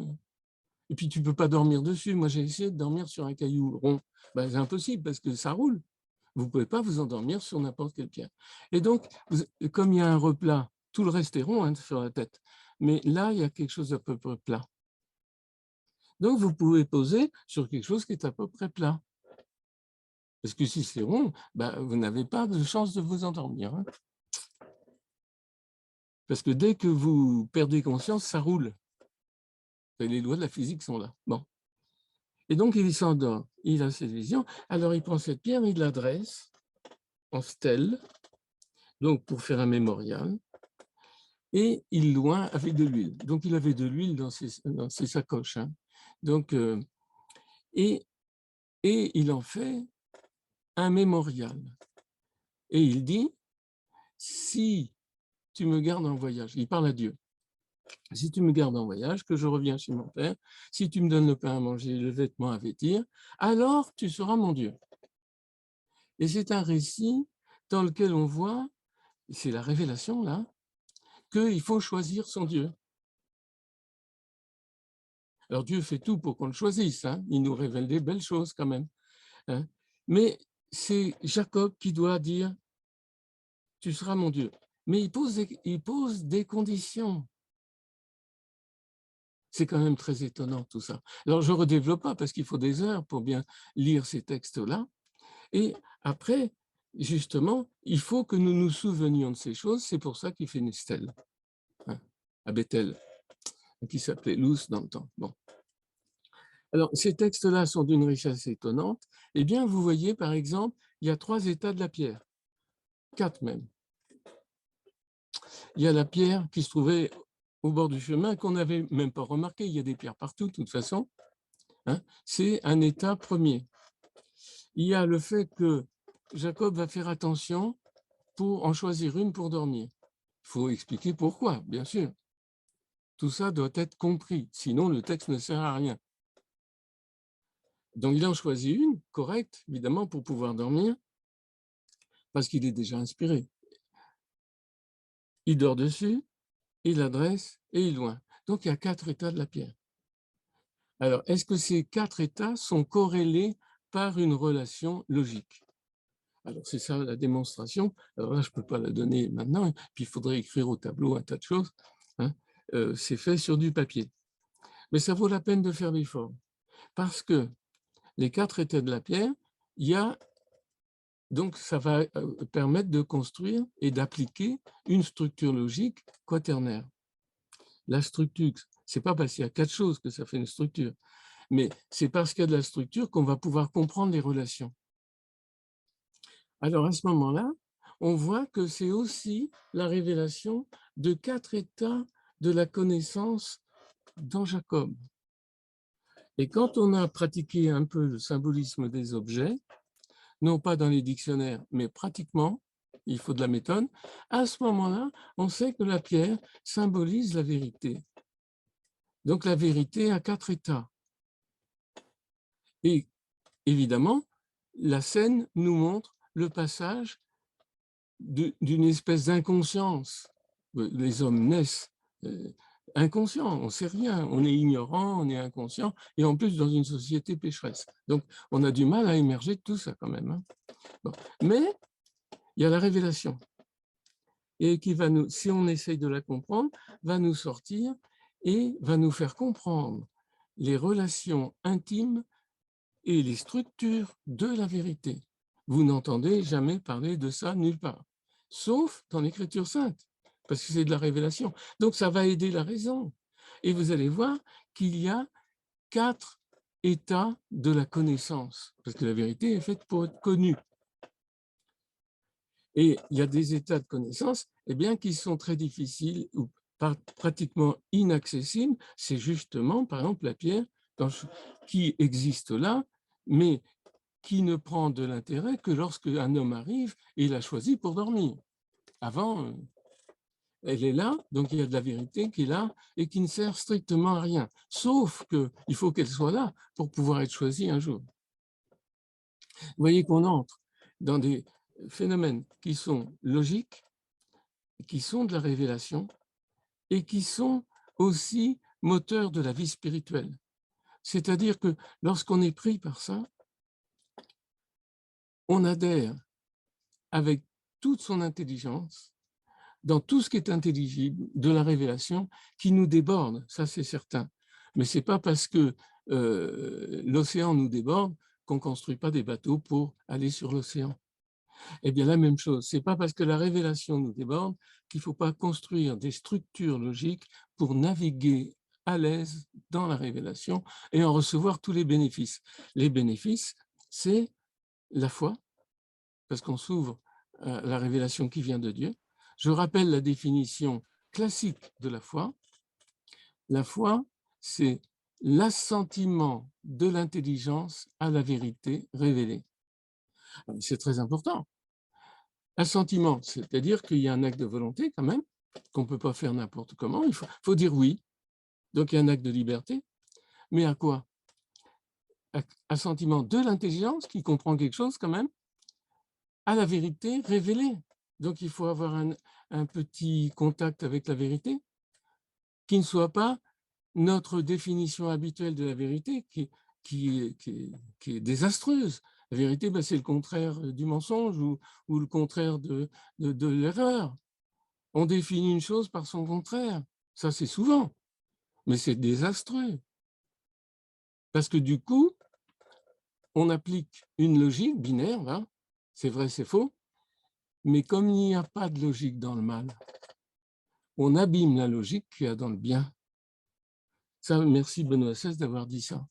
Et puis tu ne peux pas dormir dessus. Moi j'ai essayé de dormir sur un caillou rond. C'est impossible parce que ça roule. Vous ne pouvez pas vous endormir sur n'importe quelle pierre. Et donc, comme il y a un replat, tout le reste est rond hein, sur la tête. Mais là, il y a quelque chose d'à peu près plat. Donc, vous pouvez poser sur quelque chose qui est à peu près plat. Parce que si c'est rond, bah, vous n'avez pas de chance de vous endormir. Hein. Parce que dès que vous perdez conscience, ça roule. Et les lois de la physique sont là. Bon. Et donc, il s'endort. Il a cette vision. Alors, il prend cette pierre, il l'adresse en stèle, donc pour faire un mémorial. Et il loin avec de l'huile. Donc, il avait de l'huile dans ses sacoches. Hein. Donc, et il en fait un mémorial. Et il dit, si tu me gardes en voyage, il parle à Dieu, si tu me gardes en voyage, que je reviens chez mon père, si tu me donnes le pain à manger, le vêtement à vêtir, alors tu seras mon Dieu. Et c'est un récit dans lequel on voit, c'est la révélation là, qu'il faut choisir son Dieu. Alors Dieu fait tout pour qu'on le choisisse, hein. Il nous révèle des belles choses quand même. Hein. Mais c'est Jacob qui doit dire, tu seras mon Dieu. Mais il pose des conditions. C'est quand même très étonnant tout ça. Alors je ne redéveloppe pas parce qu'il faut des heures pour bien lire ces textes-là. Et après, justement, il faut que nous nous souvenions de ces choses. C'est pour ça qu'il fait une stèle hein, à Bethel, qui s'appelait Luz dans le temps. Bon. Alors, ces textes-là sont d'une richesse étonnante. Eh bien, vous voyez, par exemple, il y a 3 états de la pierre, 4 même. Il y a la pierre qui se trouvait au bord du chemin qu'on n'avait même pas remarqué. Il y a des pierres partout, de toute façon. Hein. C'est un état premier. Il y a le fait que Jacob va faire attention pour en choisir une pour dormir. Il faut expliquer pourquoi, bien sûr. Tout ça doit être compris, sinon le texte ne sert à rien. Donc il en choisit une, correcte, évidemment, pour pouvoir dormir, parce qu'il est déjà inspiré. Il dort dessus, il l'adresse et il loin. Donc il y a 4 états de la pierre. Alors, est-ce que ces 4 états sont corrélés par une relation logique? Alors, c'est ça la démonstration. Alors là, je ne peux pas la donner maintenant, puis il faudrait écrire au tableau un tas de choses. Hein. C'est fait sur du papier. Mais ça vaut la peine de faire l'effort. Parce que les 4 états de la pierre, il y a donc ça va permettre de construire et d'appliquer une structure logique quaternaire. La structure, ce n'est pas parce qu'il y a 4 choses que ça fait une structure, mais c'est parce qu'il y a de la structure qu'on va pouvoir comprendre les relations. Alors à ce moment-là, on voit que c'est aussi la révélation de 4 états de la connaissance dans Jacob. Et quand on a pratiqué un peu le symbolisme des objets, non pas dans les dictionnaires, mais pratiquement, il faut de la méthode, à ce moment-là, on sait que la pierre symbolise la vérité. Donc la vérité a 4 états. Et évidemment, la scène nous montre le passage d'une espèce d'inconscience. Les hommes naissent inconscients, on ne sait rien, on est ignorant, on est inconscient, et en plus dans une société pécheresse. Donc on a du mal à émerger de tout ça quand même. Hein. Bon. Mais il y a la révélation, et qui va nous, si on essaye de la comprendre, va nous sortir et va nous faire comprendre les relations intimes et les structures de la vérité. Vous n'entendez jamais parler de ça nulle part, sauf dans l'Écriture sainte, parce que c'est de la révélation. Donc ça va aider la raison. Et vous allez voir qu'il y a 4 états de la connaissance, parce que la vérité est faite pour être connue. Et il y a des états de connaissance eh bien, qui sont très difficiles ou pratiquement inaccessibles. C'est justement, par exemple, la pierre qui existe là, mais qui ne prend de l'intérêt que lorsque un homme arrive et il a choisi pour dormir. Avant, elle est là, donc il y a de la vérité qui est là et qui ne sert strictement à rien. Sauf qu'il faut qu'elle soit là pour pouvoir être choisie un jour. Vous voyez qu'on entre dans des phénomènes qui sont logiques, qui sont de la révélation et qui sont aussi moteurs de la vie spirituelle. C'est-à-dire que lorsqu'on est pris par ça, on adhère avec toute son intelligence dans tout ce qui est intelligible de la révélation qui nous déborde, ça c'est certain. Mais ce n'est pas parce que l'océan nous déborde qu'on ne construit pas des bateaux pour aller sur l'océan. Eh bien, la même chose, ce n'est pas parce que la révélation nous déborde qu'il ne faut pas construire des structures logiques pour naviguer à l'aise dans la révélation et en recevoir tous les bénéfices. Les bénéfices, c'est la foi, parce qu'on s'ouvre à la révélation qui vient de Dieu. Je rappelle la définition classique de la foi. La foi, c'est l'assentiment de l'intelligence à la vérité révélée. C'est très important. Assentiment, c'est-à-dire qu'il y a un acte de volonté quand même, qu'on ne peut pas faire n'importe comment. Il faut dire oui. Donc, il y a un acte de liberté. Mais à quoi? Assentiment de l'intelligence qui comprend quelque chose quand même, à la vérité révélée. Donc, il faut avoir un petit contact avec la vérité qui ne soit pas notre définition habituelle de la vérité qui est désastreuse. La vérité, c'est le contraire du mensonge ou le contraire de l'erreur. On définit une chose par son contraire. Ça, c'est souvent, mais c'est désastreux. Parce que du coup, on applique une logique binaire, hein, c'est vrai, c'est faux, mais comme il n'y a pas de logique dans le mal, on abîme la logique qu'il y a dans le bien. Ça, merci Benoît XVI d'avoir dit ça.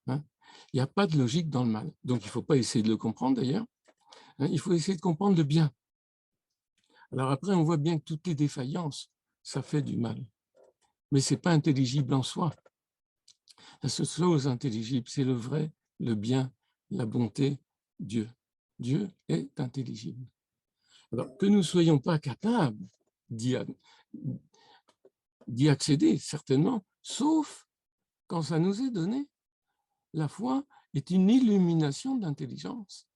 Hein. Il n'y a pas de logique dans le mal. Donc, il ne faut pas essayer de le comprendre d'ailleurs. Hein, il faut essayer de comprendre le bien. Alors après, on voit bien que toutes les défaillances, ça fait du mal. Mais ce n'est pas intelligible en soi. La seule chose intelligible, c'est le vrai, le bien, la bonté, Dieu. Dieu est intelligible. Alors, que nous ne soyons pas capables d'y accéder, certainement, sauf quand ça nous est donné. La foi est une illumination d'intelligence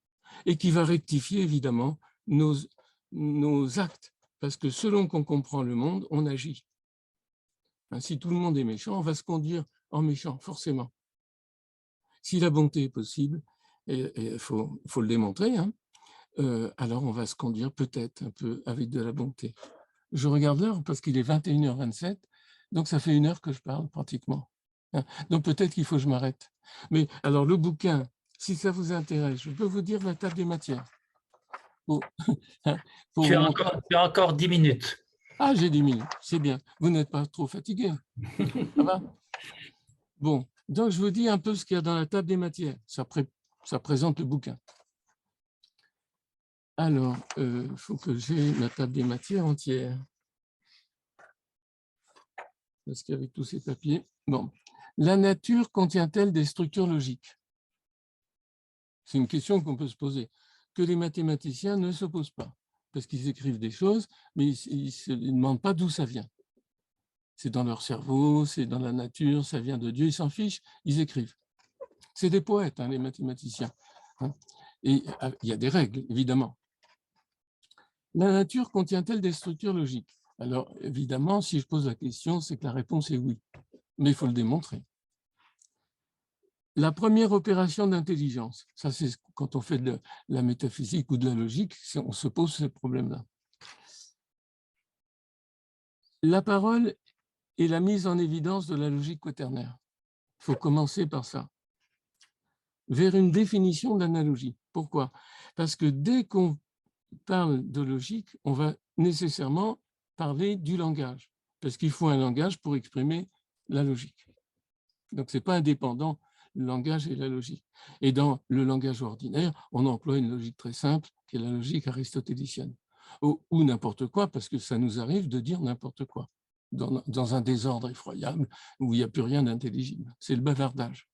et qui va rectifier évidemment nos actes, parce que selon qu'on comprend le monde, on agit. Si tout le monde est méchant, on va se conduire en méchant, forcément. Si la bonté est possible, et il faut le démontrer, hein, alors on va se conduire peut-être un peu avec de la bonté. Je regarde l'heure parce qu'il est 21h27, donc ça fait 1 heure que je parle pratiquement. Donc peut-être qu'il faut que je m'arrête. Mais alors le bouquin, si ça vous intéresse, je peux vous dire la table des matières. Tu as encore 10 minutes. Ah, j'ai 10 minutes, c'est bien. Vous n'êtes pas trop fatigué. Ça va? Bon, donc je vous dis un peu ce qu'il y a dans la table des matières. Ça présente le bouquin. Alors, il faut que j'ai la table des matières entière. Parce qu'avec tous ces papiers... Bon. La nature contient-elle des structures logiques? C'est une question qu'on peut se poser, que les mathématiciens ne se posent pas, parce qu'ils écrivent des choses, mais ils ne se demandent pas d'où ça vient. C'est dans leur cerveau, c'est dans la nature, ça vient de Dieu, ils s'en fichent, ils écrivent. C'est des poètes, hein, les mathématiciens. Hein. Et il y a des règles, évidemment. La nature contient-elle des structures logiques? Alors, évidemment, si je pose la question, c'est que la réponse est oui, mais il faut le démontrer. La première opération d'intelligence, ça c'est quand on fait de la métaphysique ou de la logique, on se pose ce problème-là. La parole est la mise en évidence de la logique quaternaire. Il faut commencer par ça. Vers une définition d'analogie. Pourquoi? Parce que dès qu'on parle de logique, on va nécessairement parler du langage, parce qu'il faut un langage pour exprimer la logique. Donc, ce n'est pas indépendant, le langage et la logique. Et dans le langage ordinaire, on emploie une logique très simple, qui est la logique aristotélicienne. Ou n'importe quoi, parce que ça nous arrive de dire n'importe quoi, dans un désordre effroyable, où il n'y a plus rien d'intelligible. C'est le bavardage.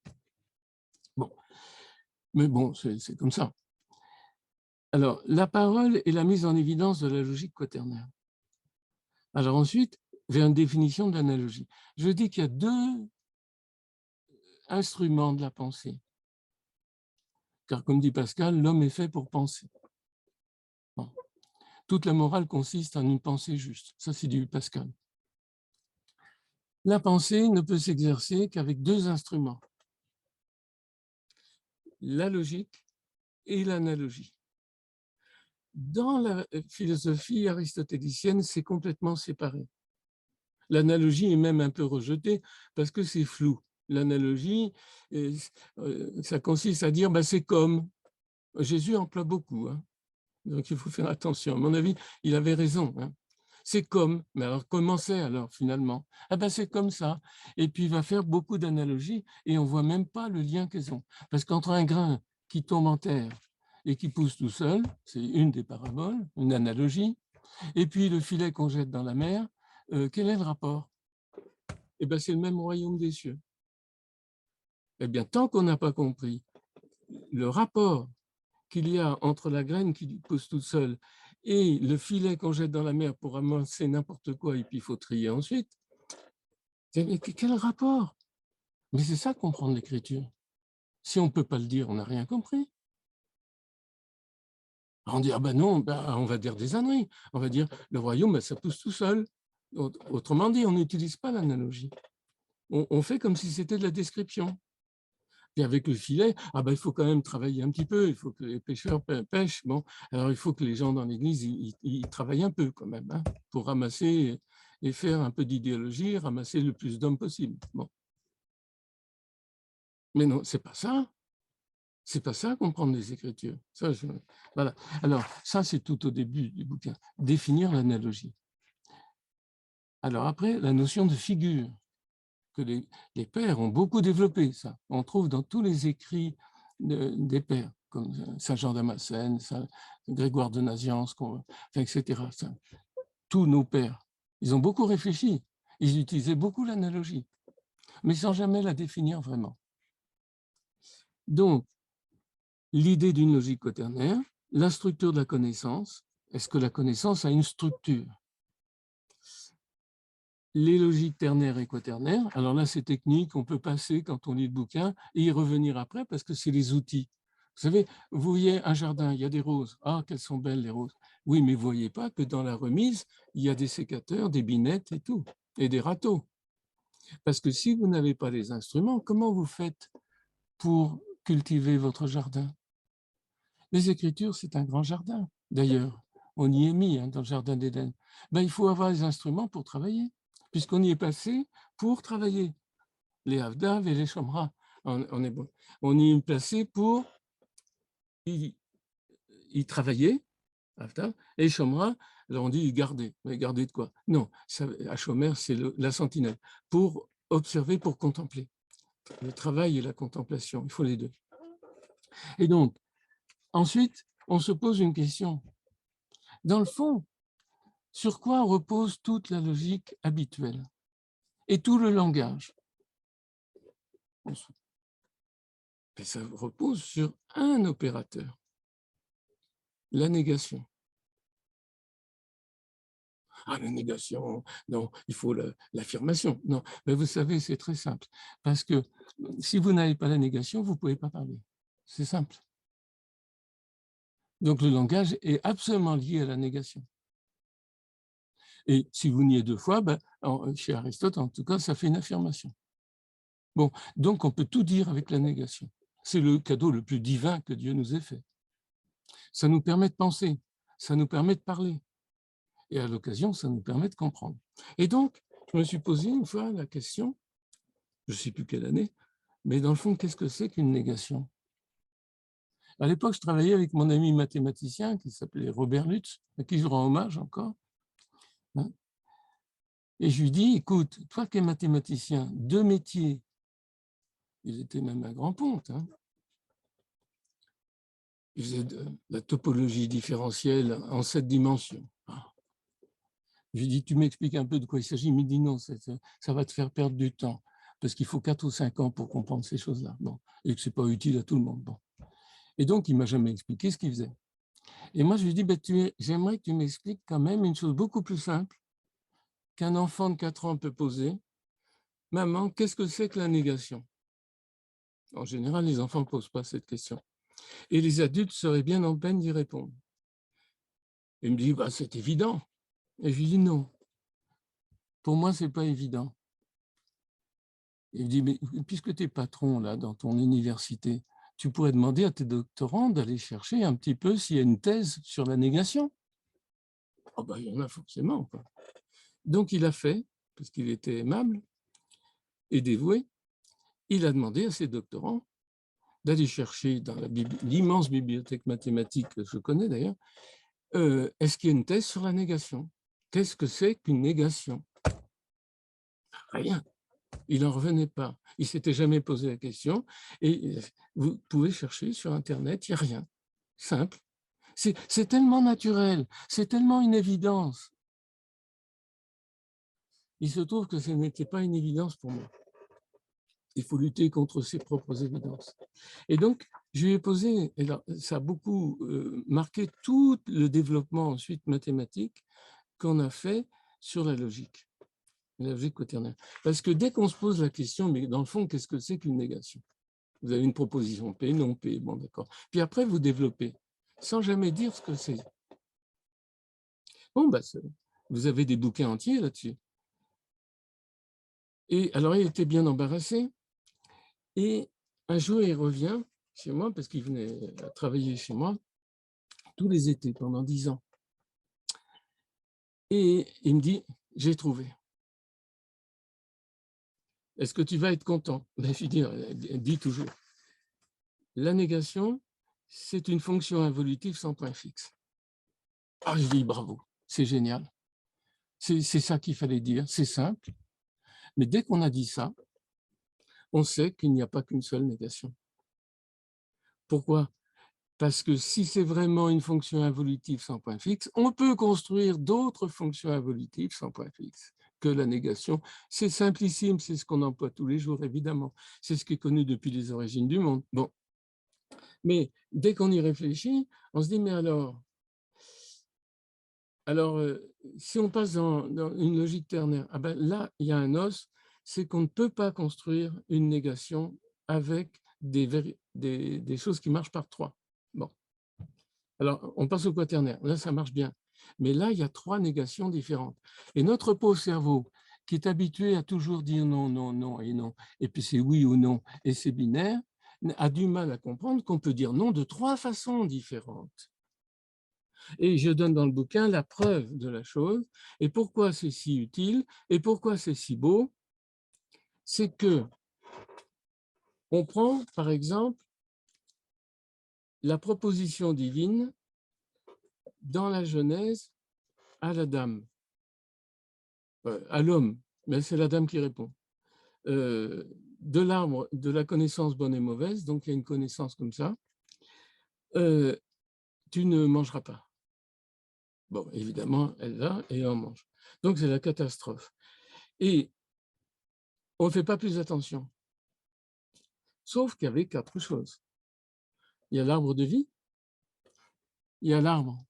Bon. Mais bon, c'est comme ça. Alors, la parole est la mise en évidence de la logique quaternaire. Alors ensuite, vers une définition de l'analogie. Je dis qu'il y a 2 instruments de la pensée. Car comme dit Pascal, l'homme est fait pour penser. Bon. Toute la morale consiste en une pensée juste. Ça, c'est du Pascal. La pensée ne peut s'exercer qu'avec 2 instruments. La logique et l'analogie. Dans la philosophie aristotélicienne, c'est complètement séparé. L'analogie est même un peu rejetée parce que c'est flou. L'analogie, ça consiste à dire, c'est comme. Jésus emploie beaucoup, hein. Donc il faut faire attention. À mon avis, il avait raison, hein. C'est comme, mais alors comment c'est alors finalement? C'est comme ça. Et puis il va faire beaucoup d'analogies et on ne voit même pas le lien qu'elles ont. Parce qu'entre un grain qui tombe en terre et qui pousse tout seul, c'est une des paraboles, une analogie, et puis le filet qu'on jette dans la mer, quel est le rapport? C'est le même royaume des cieux. Eh bien, tant qu'on n'a pas compris le rapport qu'il y a entre la graine qui pousse toute seule et le filet qu'on jette dans la mer pour ramasser n'importe quoi et puis il faut trier ensuite, mais quel rapport? Mais c'est ça comprendre l'écriture. Si on ne peut pas le dire, on n'a rien compris. On dit, non, on va dire des âneries. On va dire, le royaume, ça pousse tout seul. Autrement dit, on n'utilise pas l'analogie. On fait comme si c'était de la description. Et avec le filet, il faut quand même travailler un petit peu, il faut que les pêcheurs pêchent. Bon, alors il faut que les gens dans l'église, ils travaillent un peu quand même, hein, pour ramasser et faire un peu d'idéologie, ramasser le plus d'hommes possible. Bon. Mais non, c'est pas ça. C'est pas ça comprendre les Écritures. Ça, voilà. Alors, ça, c'est tout au début du bouquin. Définir l'analogie. Alors après, la notion de figure, que les pères ont beaucoup développé, ça. On trouve dans tous les écrits des pères, comme Saint Jean Damascène, Saint Grégoire de Nazianze, etc. Ça. Tous nos pères, ils ont beaucoup réfléchi. Ils utilisaient beaucoup l'analogie, mais sans jamais la définir vraiment. Donc, l'idée d'une logique quaternaire, la structure de la connaissance. Est-ce que la connaissance a une structure? Les logiques ternaires et quaternaires, alors là c'est technique, on peut passer quand on lit le bouquin et y revenir après parce que c'est les outils. Vous savez, vous voyez un jardin, il y a des roses. Ah, qu'elles sont belles les roses. Oui, mais vous ne voyez pas que dans la remise, il y a des sécateurs, des binettes et tout, et des râteaux. Parce que si vous n'avez pas les instruments, comment vous faites pour cultiver votre jardin? Les Écritures, c'est un grand jardin. D'ailleurs, on y est mis, hein, dans le jardin d'Éden. Il faut avoir les instruments pour travailler, puisqu'on y est passé pour travailler. Les Havdav et les Shomra, on y est placé pour y travailler, Havdav, et Shomra, alors on dit y garder. Mais garder de quoi? Non, à Shomer, c'est la sentinelle, pour observer, pour contempler. Le travail et la contemplation, il faut les deux. Et donc, ensuite, on se pose une question. Dans le fond, sur quoi repose toute la logique habituelle et tout le langage? Et ça repose sur un opérateur, la négation. Ah, la négation, non, il faut l'affirmation. Non, mais vous savez, c'est très simple. Parce que si vous n'avez pas la négation, vous ne pouvez pas parler. C'est simple. Donc le langage est absolument lié à la négation. Et si vous niez deux fois, chez Aristote, en tout cas, ça fait une affirmation. Bon, donc on peut tout dire avec la négation. C'est le cadeau le plus divin que Dieu nous ait fait. Ça nous permet de penser, ça nous permet de parler. Et à l'occasion, ça nous permet de comprendre. Et donc, je me suis posé une fois la question, je ne sais plus quelle année, mais dans le fond, qu'est-ce que c'est qu'une négation? À l'époque, je travaillais avec mon ami mathématicien qui s'appelait Robert Lutz, à qui je rends hommage encore. Et je lui dis, écoute, toi qui es mathématicien, deux métiers, il était même un grand ponte, hein. Il faisait de la topologie différentielle en 7 dimensions. Je lui dis, tu m'expliques un peu de quoi il s'agit? Il me dit, non, ça va te faire perdre du temps, parce qu'il faut 4 ou 5 ans pour comprendre ces choses-là. Bon, et que ce n'est pas utile à tout le monde. Bon. Et donc, il ne m'a jamais expliqué ce qu'il faisait. Et moi, je lui dis, j'aimerais que tu m'expliques quand même une chose beaucoup plus simple qu'un enfant de 4 ans peut poser. Maman, qu'est-ce que c'est que la négation? En général, les enfants ne posent pas cette question. Et les adultes seraient bien en peine d'y répondre. Il me dit, c'est évident. Et je lui dis, non. Pour moi, ce n'est pas évident. Il me dit, mais puisque tu es patron là, dans ton université, tu pourrais demander à tes doctorants d'aller chercher un petit peu s'il y a une thèse sur la négation. Oh ben, il y en a forcément, quoi. Donc, il a fait, parce qu'il était aimable et dévoué, il a demandé à ses doctorants d'aller chercher dans l'immense bibliothèque mathématique que je connais d'ailleurs, est-ce qu'il y a une thèse sur la négation? Qu'est-ce que c'est qu'une négation? Rien. Il n'en revenait pas. Il ne s'était jamais posé la question. Et vous pouvez chercher sur Internet, il n'y a rien. Simple. C'est tellement naturel, c'est tellement une évidence. Il se trouve que ce n'était pas une évidence pour moi. Il faut lutter contre ses propres évidences. Et donc, je lui ai posé, et là, ça a beaucoup marqué tout le développement ensuite mathématique qu'on a fait sur la logique quaternaire. Parce que dès qu'on se pose la question, mais dans le fond, qu'est-ce que c'est qu'une négation? Vous avez une proposition P, non P, bon d'accord. Puis après, vous développez, sans jamais dire ce que c'est. Bon, bah, vous avez des bouquins entiers là-dessus. Et alors, il était bien embarrassé. Et un jour, il revient chez moi, parce qu'il venait travailler chez moi, tous les étés, pendant 10 ans. Et il me dit, j'ai trouvé. Est-ce que tu vas être content? Ben, je lui dis, dis toujours. La négation, c'est une fonction involutive sans point fixe. Ah, je dis, bravo, c'est génial. C'est ça qu'il fallait dire, c'est simple. Mais dès qu'on a dit ça, on sait qu'il n'y a pas qu'une seule négation. Pourquoi? Parce que si c'est vraiment une fonction involutive sans point fixe, on peut construire d'autres fonctions involutives sans point fixe que la négation. C'est simplissime, c'est ce qu'on emploie tous les jours, évidemment. C'est ce qui est connu depuis les origines du monde. Bon. Mais dès qu'on y réfléchit, on se dit, mais alors si on passe dans une logique ternaire, ah ben là, il y a un os, c'est qu'on ne peut pas construire une négation avec des choses qui marchent par 3. Bon. Alors, on passe au quaternaire. Là, ça marche bien. Mais là, il y a 3 négations différentes. Et notre pauvre cerveau, qui est habitué à toujours dire non, non, non et non, et puis c'est oui ou non, et c'est binaire, a du mal à comprendre qu'on peut dire non de 3 façons différentes. Et je donne dans le bouquin la preuve de la chose. Et pourquoi c'est si utile et pourquoi c'est si beau, c'est que on prend, par exemple, la proposition divine dans la Genèse à la dame, à l'homme, mais c'est la dame qui répond. De l'arbre de la connaissance bonne et mauvaise, donc il y a une connaissance comme ça, tu ne mangeras pas. Bon, évidemment, elle va et on mange. Donc, c'est la catastrophe. Et on ne fait pas plus attention. Sauf qu'il y avait 4 choses. Il y a l'arbre de vie, il y a l'arbre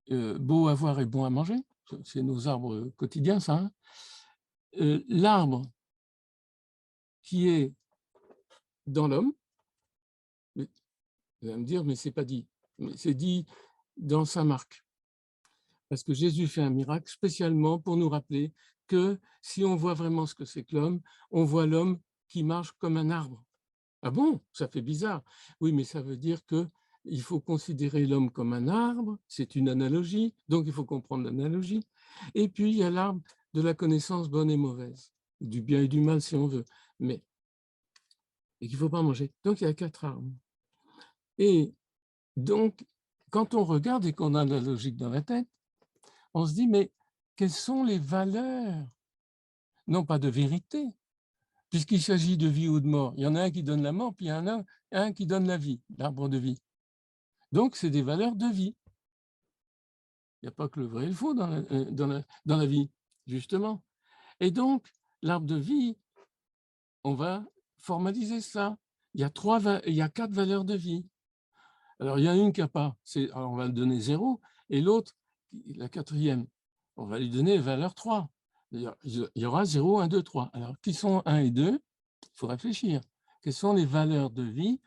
beau à voir et bon à manger, c'est nos arbres quotidiens, ça. Hein. L'arbre qui est dans l'homme, vous allez me dire, mais c'est pas dit. Mais c'est dit dans Saint Marc. Parce que Jésus fait un miracle spécialement pour nous rappeler que si on voit vraiment ce que c'est que l'homme, on voit l'homme qui marche comme un arbre. Ah bon? Ça fait bizarre. Oui, mais ça veut dire qu'il faut considérer l'homme comme un arbre, c'est une analogie, donc il faut comprendre l'analogie. Et puis, il y a l'arbre de la connaissance bonne et mauvaise, du bien et du mal si on veut, mais qu'il ne faut pas manger. Donc, il y a 4 arbres. Et donc, quand on regarde et qu'on a la logique dans la tête, on se dit, mais quelles sont les valeurs? Non pas de vérité, puisqu'il s'agit de vie ou de mort. Il y en a un qui donne la mort, puis il y en a un qui donne la vie, l'arbre de vie. Donc, c'est des valeurs de vie. Il n'y a pas que le vrai et le faux dans la vie, justement. Et donc, l'arbre de vie, on va formaliser ça. Il y a 4 valeurs de vie. Alors, il y en a une qui n'a pas, alors on va le donner 0, et l'autre, la 4e, on va lui donner valeur 3. Il y aura 0, 1, 2, 3. Alors, qui sont 1 et 2? Il faut réfléchir. Quelles sont les valeurs de vie?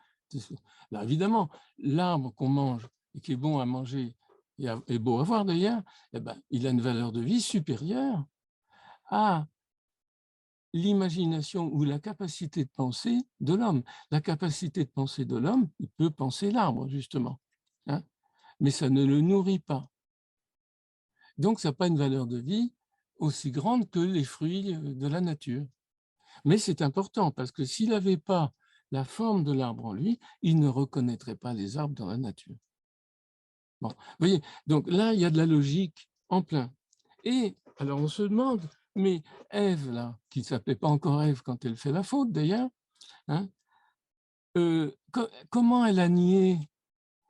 Alors, évidemment, l'arbre qu'on mange et qui est bon à manger et beau à voir d'ailleurs, eh ben, il a une valeur de vie supérieure à l'imagination ou la capacité de penser de l'homme. La capacité de penser de l'homme, il peut penser l'arbre, justement, hein, mais ça ne le nourrit pas. Donc, ça n'a pas une valeur de vie aussi grande que les fruits de la nature. Mais c'est important, parce que s'il n'avait pas la forme de l'arbre en lui, il ne reconnaîtrait pas les arbres dans la nature. Bon, vous voyez, donc là, il y a de la logique en plein. Et alors, on se demande, mais Ève, là, qui ne s'appelait pas encore Ève quand elle fait la faute, d'ailleurs, hein, comment elle a nié?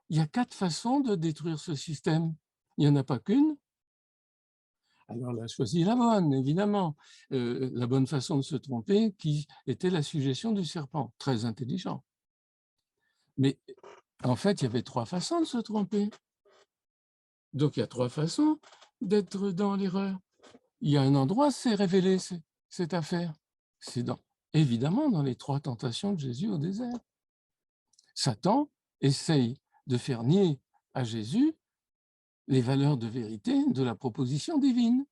Il y a 4 façons de détruire ce système. Il n'y en a pas qu'une. Alors, elle a choisi la bonne, évidemment. La bonne façon de se tromper, qui était la suggestion du serpent. Très intelligent. Mais en fait, il y avait 3 façons de se tromper. Donc, il y a 3 façons d'être dans l'erreur. Il y a un endroit, c'est révélé cette affaire. C'est évidemment dans les 3 tentations de Jésus au désert. Satan essaye de faire nier à Jésus les valeurs de vérité de la proposition divine.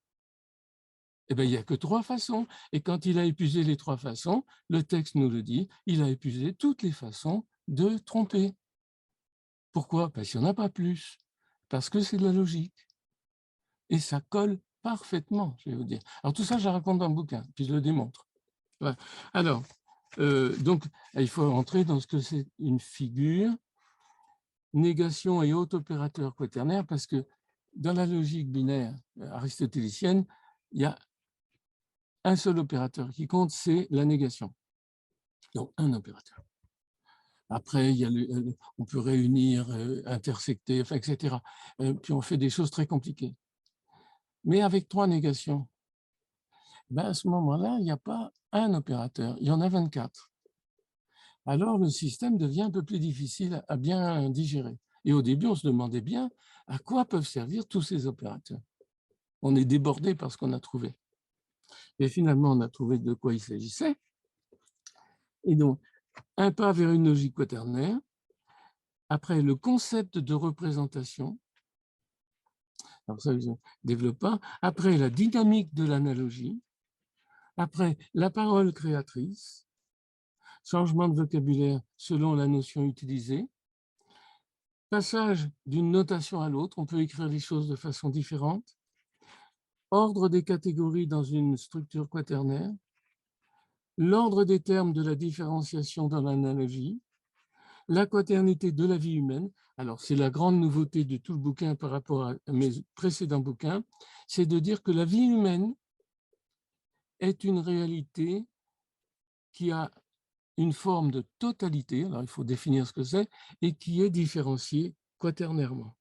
Eh bien, il n'y a que 3 façons. Et quand il a épuisé les 3 façons, le texte nous le dit, il a épuisé toutes les façons de tromper. Pourquoi? Parce qu'il n'y en a pas plus. Parce que c'est de la logique. Et ça colle parfaitement, je vais vous dire. Alors tout ça, je le raconte dans le bouquin, puis je le démontre. Ouais. Alors, donc, il faut entrer dans ce que c'est une figure, négation et autre opérateur quaternaire, parce que dans la logique binaire aristotélicienne, il y a un seul opérateur qui compte, c'est la négation. Donc, un opérateur. Après, il y a on peut réunir, intersecter, enfin, etc. Puis on fait des choses très compliquées. Mais avec 3 négations, ben à ce moment-là, il n'y a pas un opérateur, il y en a 24. Alors le système devient un peu plus difficile à bien digérer. Et au début, on se demandait bien à quoi peuvent servir tous ces opérateurs. On est débordé par ce qu'on a trouvé. Et finalement, on a trouvé de quoi il s'agissait. Et donc, un pas vers une logique quaternaire. Après, le concept de représentation. Alors ça, je ne développe pas. Après, la dynamique de l'analogie. Après, la parole créatrice. Changement de vocabulaire selon la notion utilisée. Passage d'une notation à l'autre, on peut écrire les choses de façon différente. Ordre des catégories dans une structure quaternaire. L'ordre des termes de la différenciation dans l'analogie. La quaternité de la vie humaine. Alors, c'est la grande nouveauté de tout le bouquin par rapport à mes précédents bouquins, c'est de dire que la vie humaine est une réalité qui a une forme de totalité, alors il faut définir ce que c'est, et qui est différenciée quaternairement.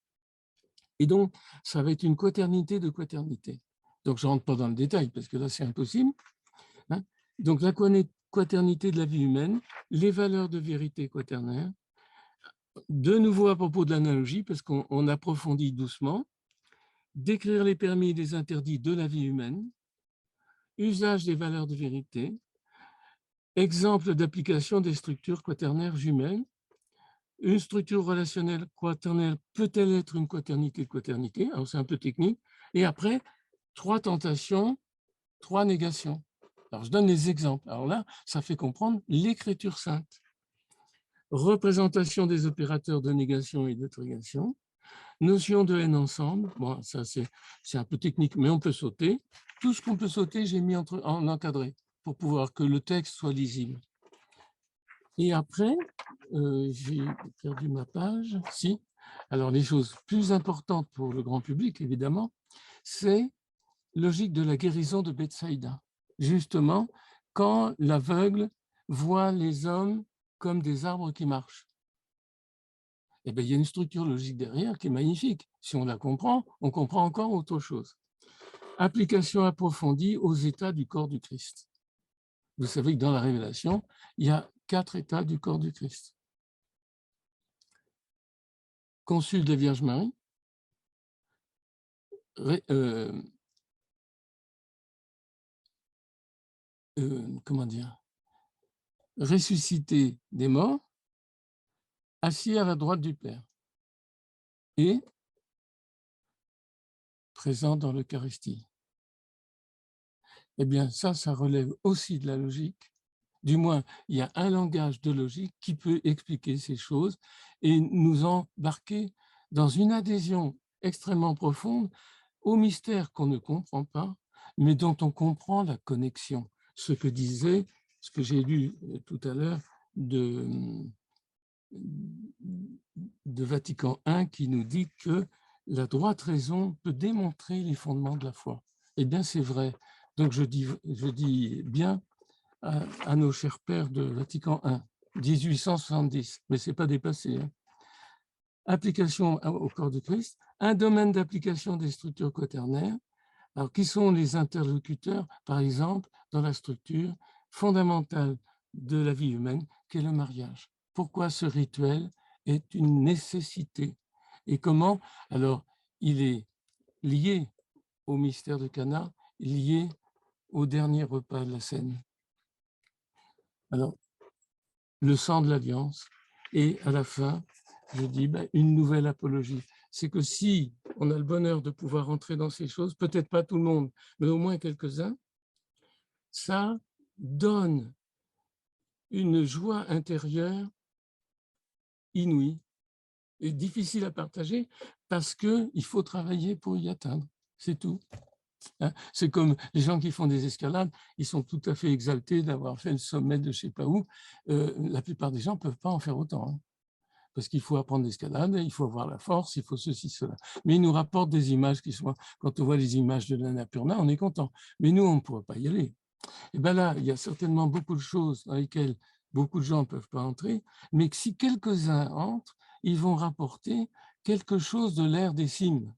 Et donc, ça va être une quaternité de quaternité. Donc, je ne rentre pas dans le détail, parce que là, c'est impossible. Hein. Donc, la quaternité de la vie humaine, les valeurs de vérité quaternaire, de nouveau à propos de l'analogie, parce qu'on approfondit doucement, décrire les permis et les interdits de la vie humaine, usage des valeurs de vérité, exemple d'application des structures quaternaires jumelles. Une structure relationnelle quaternaire peut-elle être une quaternité de quaternité? Alors, c'est un peu technique. Et après, 3 tentations, 3 négations. Alors, je donne les exemples. Alors là, ça fait comprendre l'écriture sainte. Représentation des opérateurs de négation et de trégation. Notion de haine ensemble. Bon, ça, c'est un peu technique, mais on peut sauter. Tout ce qu'on peut sauter, j'ai mis en encadré pour pouvoir que le texte soit lisible. Et après, j'ai perdu ma page. Si. Alors, les choses plus importantes pour le grand public, évidemment, c'est logique de la guérison de Bethsaïda. Justement, quand l'aveugle voit les hommes comme des arbres qui marchent. Eh bien, il y a une structure logique derrière qui est magnifique. Si on la comprend, on comprend encore autre chose. Application approfondie aux états du corps du Christ. Vous savez que dans la Révélation, il y a 4 états du corps du Christ. Conçu de la Vierge Marie, comment dire, ressuscité des morts, assis à la droite du Père et présent dans l'Eucharistie. Eh bien, ça relève aussi de la logique. Du moins, il y a un langage de logique qui peut expliquer ces choses et nous embarquer dans une adhésion extrêmement profonde au mystère qu'on ne comprend pas, mais dont on comprend la connexion. Ce que j'ai lu tout à l'heure de Vatican I qui nous dit que la droite raison peut démontrer les fondements de la foi. Eh bien, c'est vrai. Donc, je dis bien à nos chers pères de Vatican I, 1870, mais ce n'est pas dépassé. Hein. Application au corps de Christ, un domaine d'application des structures quaternaires. Alors, qui sont les interlocuteurs, par exemple, dans la structure fondamentale de la vie humaine, qu'est le mariage? Pourquoi ce rituel est une nécessité? Et comment? Alors, il est lié au mystère de Cana, lié au dernier repas de la scène. Alors, le sang de l'alliance, et à la fin, je dis une nouvelle apologie. C'est que si on a le bonheur de pouvoir entrer dans ces choses, peut-être pas tout le monde, mais au moins quelques-uns, ça donne une joie intérieure inouïe et difficile à partager parce qu'il faut travailler pour y atteindre. C'est tout. C'est comme les gens qui font des escalades, ils sont tout à fait exaltés d'avoir fait le sommet de je ne sais pas où. La plupart des gens ne peuvent pas en faire autant. Hein, parce qu'il faut apprendre l'escalade, il faut avoir la force, il faut ceci, cela. Mais ils nous rapportent des images qui sont... Quand on voit les images de l'Annapurna, on est content. Mais nous, on ne pourra pas y aller. Et bien là, il y a certainement beaucoup de choses dans lesquelles beaucoup de gens ne peuvent pas entrer, mais que si quelques-uns entrent, ils vont rapporter quelque chose de l'ère des cimes.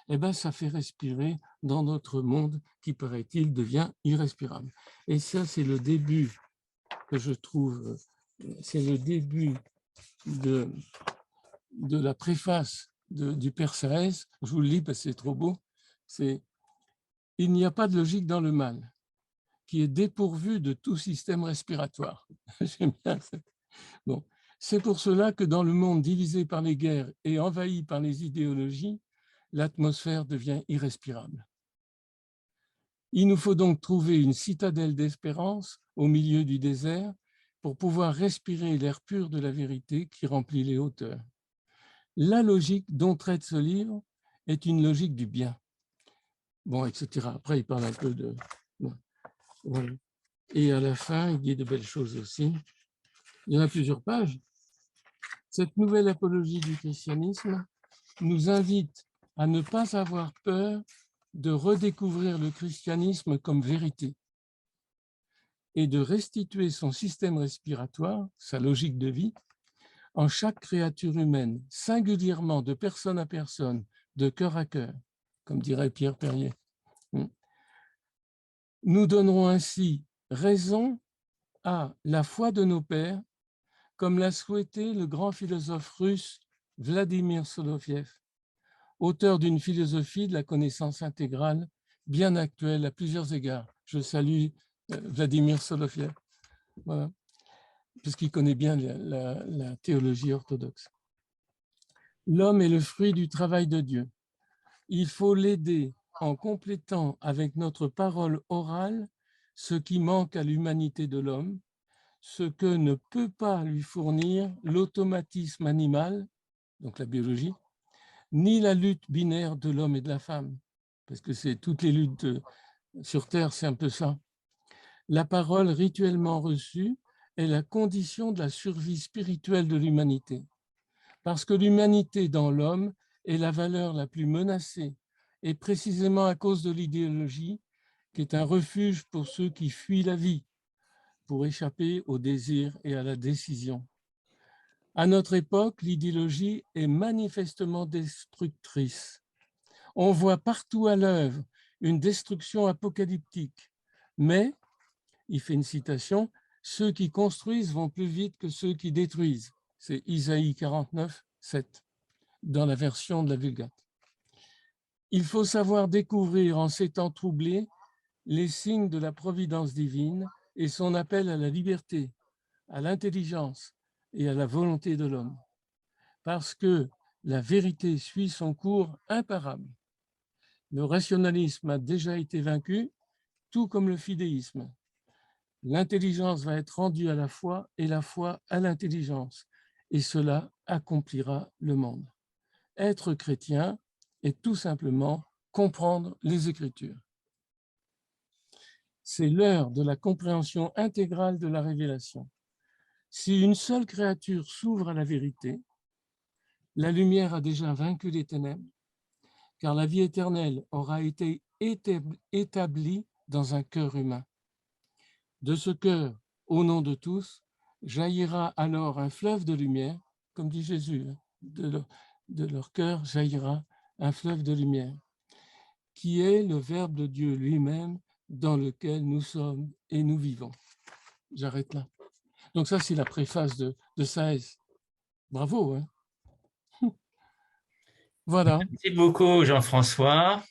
Et bien, ça fait respirer dans notre monde qui, paraît-il, devient irrespirable. Et ça, c'est le début que je trouve, c'est le début de la préface du Père Sarès. Je vous le lis parce que c'est trop beau. C'est « Il n'y a pas de logique dans le mal, qui est dépourvu de tout système respiratoire. » J'aime bien ça. Bon. C'est pour cela que dans le monde divisé par les guerres et envahi par les idéologies, l'atmosphère devient irrespirable. Il nous faut donc trouver une citadelle d'espérance au milieu du désert pour pouvoir respirer l'air pur de la vérité qui remplit les hauteurs. La logique dont traite ce livre est une logique du bien. Bon, etc. Après, il parle un peu de... Bon, voilà. Et à la fin, il dit de belles choses aussi. Il y en a plusieurs pages. Cette nouvelle apologie du christianisme nous invite à ne pas avoir peur de redécouvrir le christianisme comme vérité et de restituer son système respiratoire, sa logique de vie, en chaque créature humaine, singulièrement de personne à personne, de cœur à cœur, comme dirait Pierre Perrier. Nous donnerons ainsi raison à la foi de nos pères, comme l'a souhaité le grand philosophe russe Vladimir Soloviev, auteur d'une philosophie de la connaissance intégrale bien actuelle à plusieurs égards. Je salue Vladimir Soloviev, voilà, puisqu'il connaît bien la théologie orthodoxe. L'homme est le fruit du travail de Dieu. Il faut l'aider en complétant avec notre parole orale ce qui manque à l'humanité de l'homme, ce que ne peut pas lui fournir l'automatisme animal, donc la biologie, ni la lutte binaire de l'homme et de la femme, parce que c'est toutes les luttes sur Terre, c'est un peu ça. La parole rituellement reçue est la condition de la survie spirituelle de l'humanité, parce que l'humanité dans l'homme est la valeur la plus menacée, et précisément à cause de l'idéologie, qui est un refuge pour ceux qui fuient la vie, pour échapper au désir et à la décision. À notre époque, l'idéologie est manifestement destructrice. On voit partout à l'œuvre une destruction apocalyptique, mais, il fait une citation, ceux qui construisent vont plus vite que ceux qui détruisent. C'est Isaïe 49, 7, dans la version de la Vulgate. Il faut savoir découvrir en ces temps troublés les signes de la providence divine et son appel à la liberté, à l'intelligence et à la volonté de l'homme. Parce que la vérité suit son cours imparable. Le rationalisme a déjà été vaincu, tout comme le fidéisme. L'intelligence va être rendue à la foi et la foi à l'intelligence, et cela accomplira le monde. Être chrétien est tout simplement comprendre les Écritures. C'est l'heure de la compréhension intégrale de la révélation. Si une seule créature s'ouvre à la vérité, la lumière a déjà vaincu les ténèbres, car la vie éternelle aura été établie dans un cœur humain. De ce cœur, au nom de tous, jaillira alors un fleuve de lumière, comme dit Jésus, de leur cœur jaillira un fleuve de lumière, qui est le Verbe de Dieu lui-même dans lequel nous sommes et nous vivons. J'arrête là. Donc ça, c'est la préface de Saez. Bravo, hein? Voilà. Merci beaucoup, Jean-François.